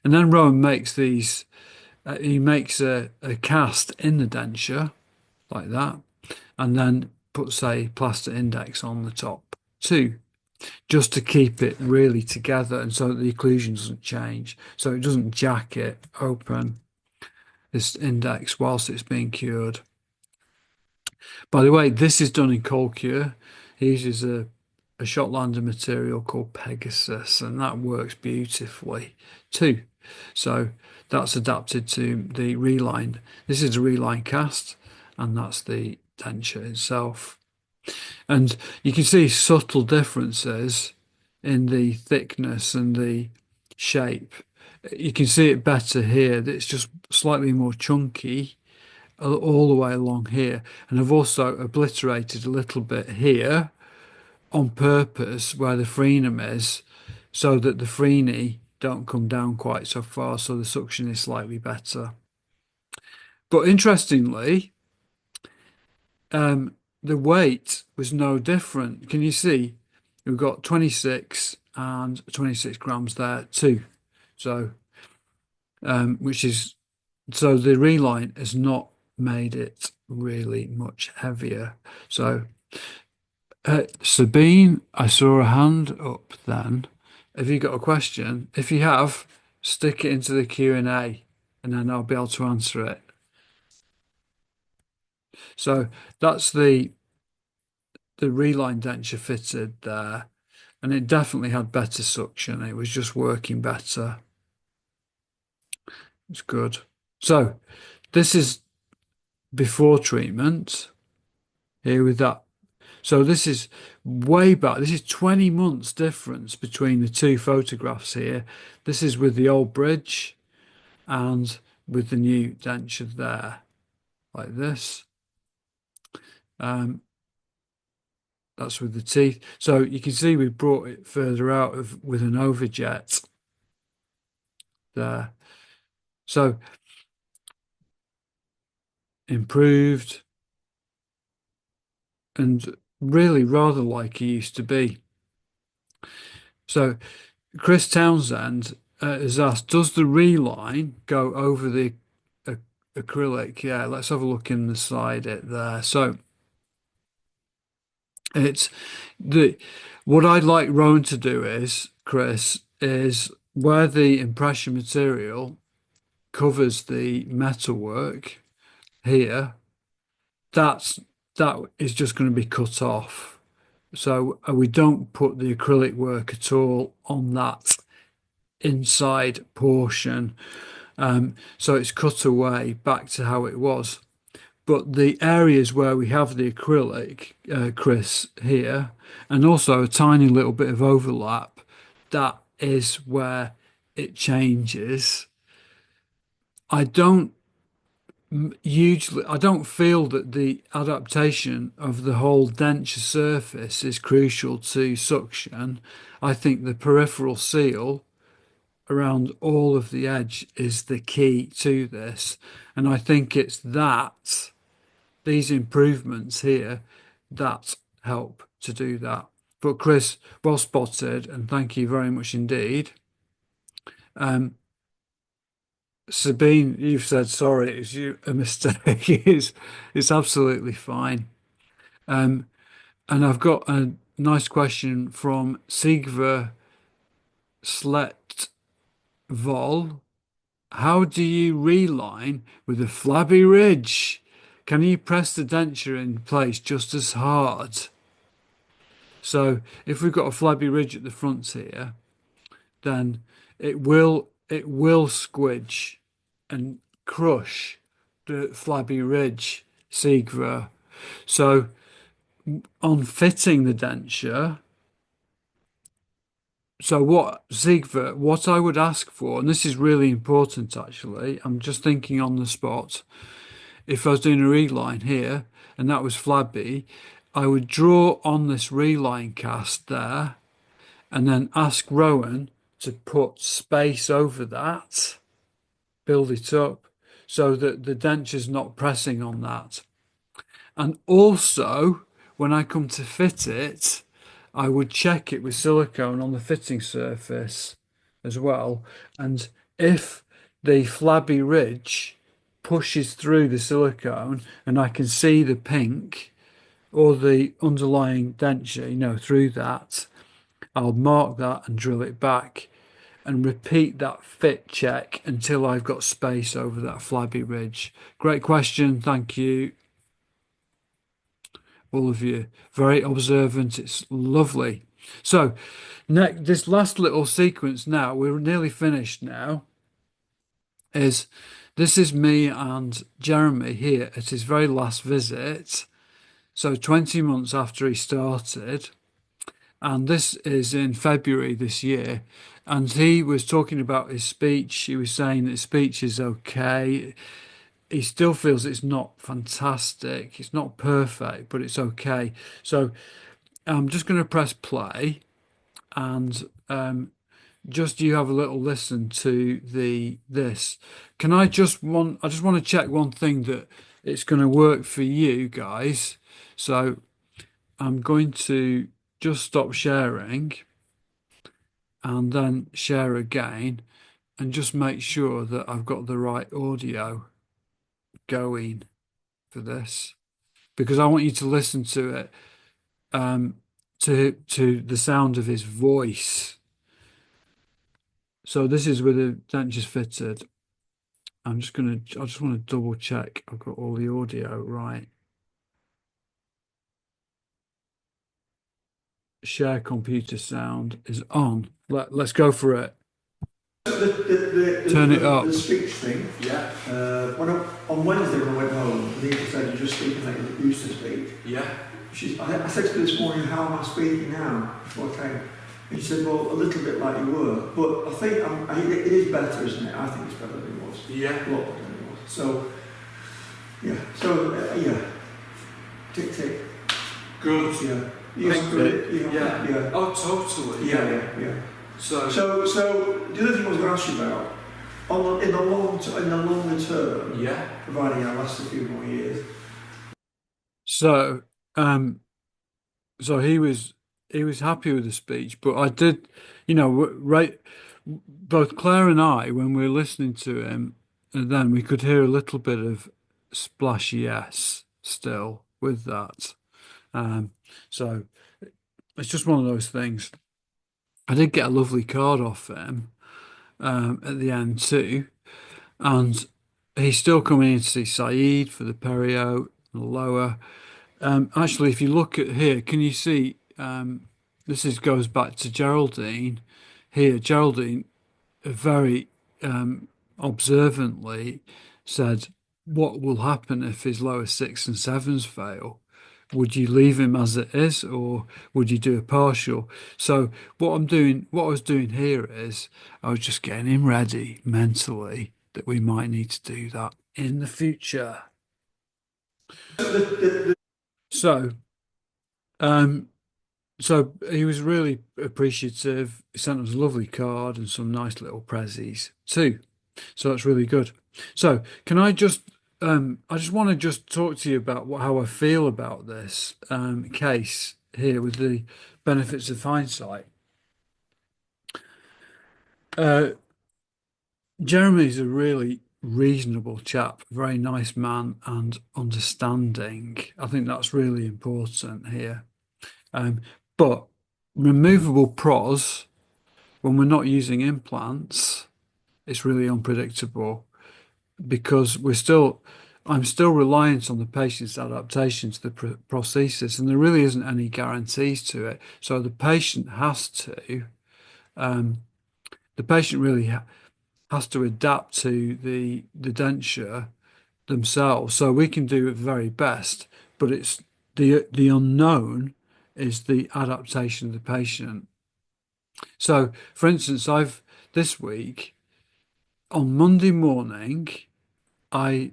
[SPEAKER 1] And then Rowan makes these, he makes a cast in the denture like that, and then puts a plaster index on the top too, just to keep it really together and so that the occlusion doesn't change, so it doesn't jack it open, this index, whilst it's being cured. By the way, this is done in cold cure. He uses a Shotlander material called Pegasus, and that works beautifully too. So that's adapted to the reline. This is a reline cast, and that's the denture itself. And you can see subtle differences in the thickness and the shape. You can see it better here, that it's just slightly more chunky all the way along here. And I've also obliterated a little bit here on purpose where the frenum is, so that the freni don't come down quite so far, so the suction is slightly better. But interestingly, the weight was no different. Can you see? We've got 26 and 26 grams there too. So, which is, so the reline has not made it really much heavier. So, Sabine, I saw a hand up then. Have you got a question? If you have, stick it into the Q&A and then I'll be able to answer it. So that's the reline denture fitted there, and it definitely had better suction. It was just working better. It's good. So this is before treatment here with that. So this is way back. This is 20 months difference between the two photographs here. This is with the old bridge and with the new denture there, like this. That's with the teeth. So you can see we brought it further out with an overjet there. So improved and really rather like he used to be. So Chris Townsend has asked, does the reline go over the uh, acrylic? Yeah, let's have a look in the side it there. So it's the what I'd like Rowan to do is, Chris, is where the impression material covers the metalwork here, that's that is just going to be cut off. So we don't put the acrylic work at all on that inside portion. So it's cut away back to how it was. But the areas where we have the acrylic, Chris, here, and also a tiny little bit of overlap, that is where it changes. I don't hugely, I don't feel that the adaptation of the whole denture surface is crucial to suction. I think the peripheral seal around all of the edge is the key to this. And I think it's that, these improvements here, that help to do that. But Chris, well spotted, and thank you very much indeed. Sabine, you've said sorry, it's you a mistake. It's absolutely fine. Um, and I've got a nice question from Sigve Sletvol. How do you reline with a flabby ridge? Can you press the denture in place just as hard? So if we've got a flabby ridge at the front here, then it will squidge and crush the flabby ridge, Sigve. So on fitting the denture, so what, Sigve, what I would ask for, and this is really important actually, I'm just thinking on the spot. If I was doing a reline here and that was flabby, I would draw on this reline cast there and then ask Rowan to put space over that, build it up so that the denture's not pressing on that. And also, when I come to fit it, I would check it with silicone on the fitting surface as well. And if the flabby ridge pushes through the silicone and I can see the pink or the underlying denture, through that, I'll mark that and drill it back and repeat that fit check until I've got space over that flabby ridge. Great question. Thank you, all of you. Very observant. It's lovely. So, next, this last little sequence now, we're nearly finished now, is this is me and Jeremy here at his very last visit. So, 20 months after he started. And this is in February this year. And he was talking about his speech. He was saying that his speech is okay. He still feels it's not fantastic. It's not perfect, but it's okay. So I'm just going to press play and just you have a little listen to the this. I just want to check one thing that it's going to work for you guys. So I'm going to just stop sharing and then share again and just make sure that I've got the right audio going for this because I want you to listen to it to the sound of his voice. So this is with the dentures fitted. I just want to double check I've got all the audio right. Share computer sound is on. Let's go for it. Turn it up.
[SPEAKER 2] The speech thing. Yeah. On Wednesday when I went home, Lisa said you're just speaking like you used to speak.
[SPEAKER 1] Yeah.
[SPEAKER 2] I said to her this morning, how am I speaking now? Before I came. And she said, well, a little bit like you were. But I think it is better, isn't it? I think it's better than it was.
[SPEAKER 1] Yeah.
[SPEAKER 2] A lot better than it was. So, yeah. So, yeah. Tick, tick.
[SPEAKER 1] Good.
[SPEAKER 2] Yeah.
[SPEAKER 1] Yeah. Oh, totally.
[SPEAKER 2] Yeah. So the other thing I was going to ask you about, in the longer term,
[SPEAKER 1] yeah,
[SPEAKER 2] providing I last a few more years.
[SPEAKER 1] So, so he was happy with the speech, but I did, right, both Claire and I, when we were listening to him, and then we could hear a little bit of splashy S still with that. So it's just one of those things. I did get a lovely card off him at the end too, and he's still coming in to see Saeed for the perio, the lower. Actually, if you look at here, can you see? This goes back to Geraldine. Here, Geraldine very observantly said, "What will happen if his lower six and sevens fail? Would you leave him as it is, or would you do a partial?" So what I was doing here is I was just getting him ready mentally that we might need to do that in the future. So, um, so he was really appreciative. He sent us a lovely card and some nice little prezzies too. So that's really good. So can I just want to just talk to you about how I feel about this case here with the benefits of hindsight. Uh, Jeremy's a really reasonable chap, very nice man, and understanding. I think that's really important here. Um, but removable pros, when we're not using implants, it's really unpredictable because I'm still reliant on the patient's adaptation to the prosthesis, and there really isn't any guarantees to it. So the patient really has to adapt to the denture themselves. So we can do it very best, but it's the unknown is the adaptation of the patient. So, for instance, I've this week on Monday morning, I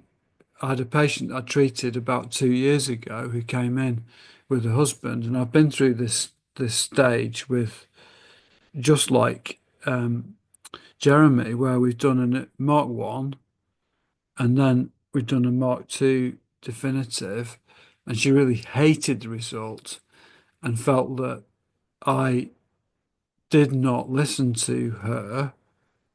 [SPEAKER 1] had a patient I treated about 2 years ago who came in with a husband, and I've been through this stage with just like Jeremy, where we've done a Mk1 and then we've done a Mk2 definitive, and she really hated the result and felt that I did not listen to her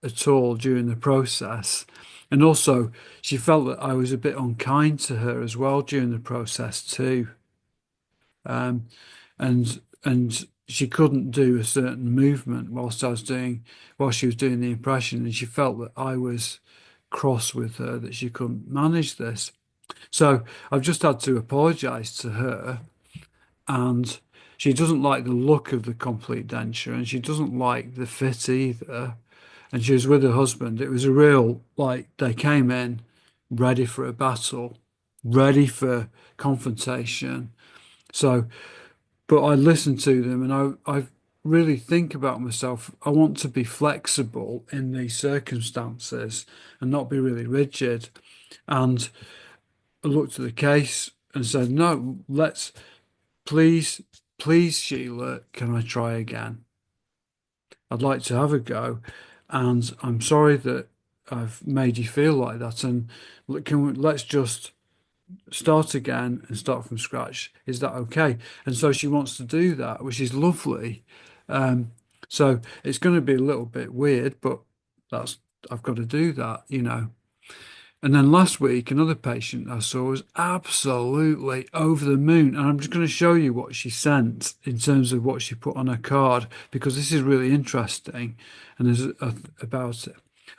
[SPEAKER 1] at all during the process. And also, she felt that I was a bit unkind to her as well during the process too. Um, and she couldn't do a certain movement while she was doing the impression, and she felt that I was cross with her that she couldn't manage this. So I've just had to apologise to her, and she doesn't like the look of the complete denture, and she doesn't like the fit either. And she was with her husband. It was a real, like, they came in ready for a battle, ready for confrontation. So, but I listened to them, and I really think about myself. I want to be flexible in these circumstances and not be really rigid. And I looked at the case and said, no, please, please, Sheila, can I try again? I'd like to have a go. And I'm sorry that I've made you feel like that. And let's just start again and start from scratch. Is that okay? And so she wants to do that, which is lovely. Um, so it's going to be a little bit weird, but that's I've got to do that. And then last week, another patient I saw was absolutely over the moon. And I'm just going to show you what she sent in terms of what she put on her card, because this is really interesting and about it.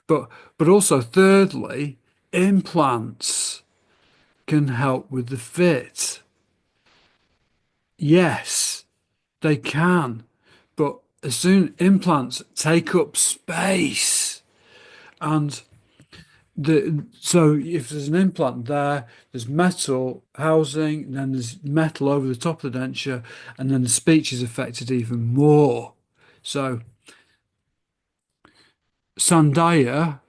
[SPEAKER 1] But also, thirdly, implants can help with the fit. Yes, they can. But as soon implants take up space, and so if there's an implant there, there's metal housing, and then there's metal over the top of the denture, and then the speech is affected even more. So Sandaya,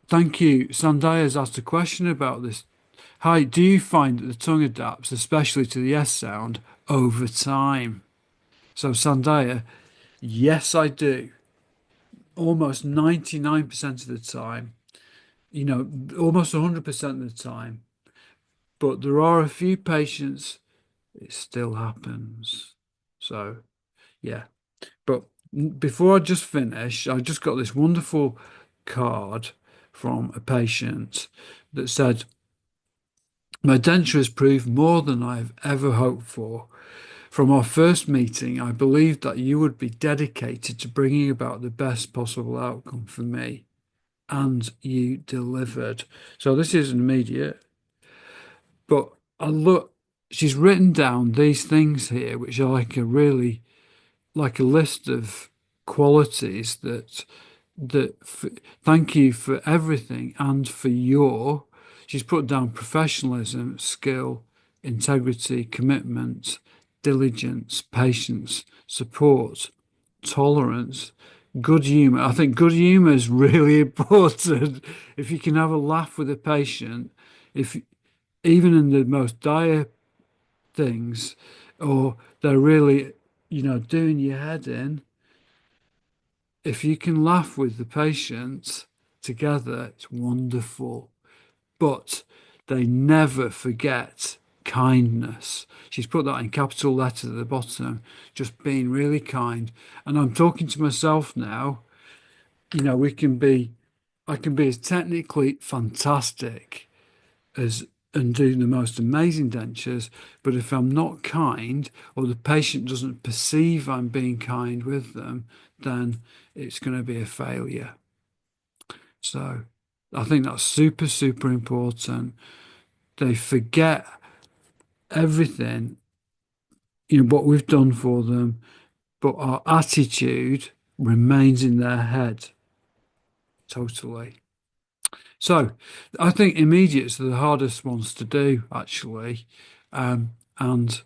[SPEAKER 1] thank you. Sandaya's asked a question about this. Hi, do you find that the tongue adapts, especially to the S sound, over time? So Sandaya, yes, I do. Almost 99% of the time, almost 100% of the time. But there are a few patients, it still happens. So, yeah. But before I just finish, I just got this wonderful card from a patient that said, my denture has proved more than I've ever hoped for. From our first meeting, I believed that you would be dedicated to bringing about the best possible outcome for me, and you delivered. So this isn't immediate, but I look, she's written down these things here, which are like a list of qualities thank you for everything and for she's put down professionalism, skill, integrity, commitment, diligence, patience, support, tolerance, good humor. I think good humor is really important. If you can have a laugh with a patient, if even in the most dire things, or they're really, doing your head in, if you can laugh with the patient together, it's wonderful. But they never forget kindness. She's put that in capital letters at the bottom, just being really kind. And I'm talking to myself now. We can be I can be as technically fantastic as and do the most amazing dentures, but if I'm not kind or the patient doesn't perceive I'm being kind with them, then it's going to be a failure. So I think that's super, super important. They forget everything, what we've done for them, but our attitude remains in their head totally. So I think immediates are the hardest ones to do, actually. And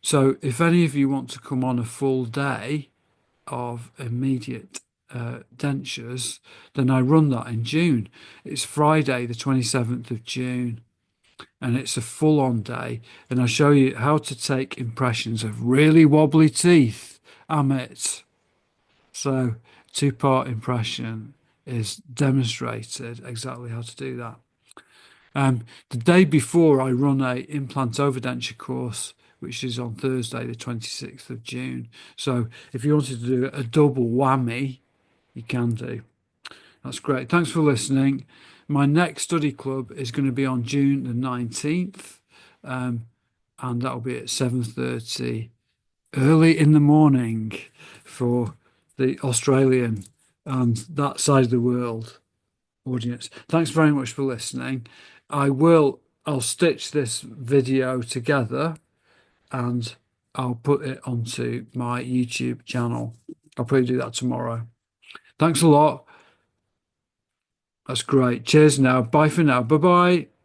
[SPEAKER 1] so if any of you want to come on a full day of immediate dentures, then I run that in June. It's Friday, the 27th of June, and it's a full-on day. And I show you how to take impressions of really wobbly teeth. Amit. So two-part impression is demonstrated exactly how to do that. The day before, I run a implant overdenture course, which is on Thursday, the 26th of June. So if you wanted to do a double whammy, you can do. That's great. Thanks for listening. My next study club is going to be on June the 19th, and that'll be at 7:30 early in the morning for the Australian and that side of the world audience. Thanks very much for listening. I'll stitch this video together and I'll put it onto my YouTube channel. I'll probably do that tomorrow. Thanks a lot. That's great. Cheers now. Bye for now. Bye bye.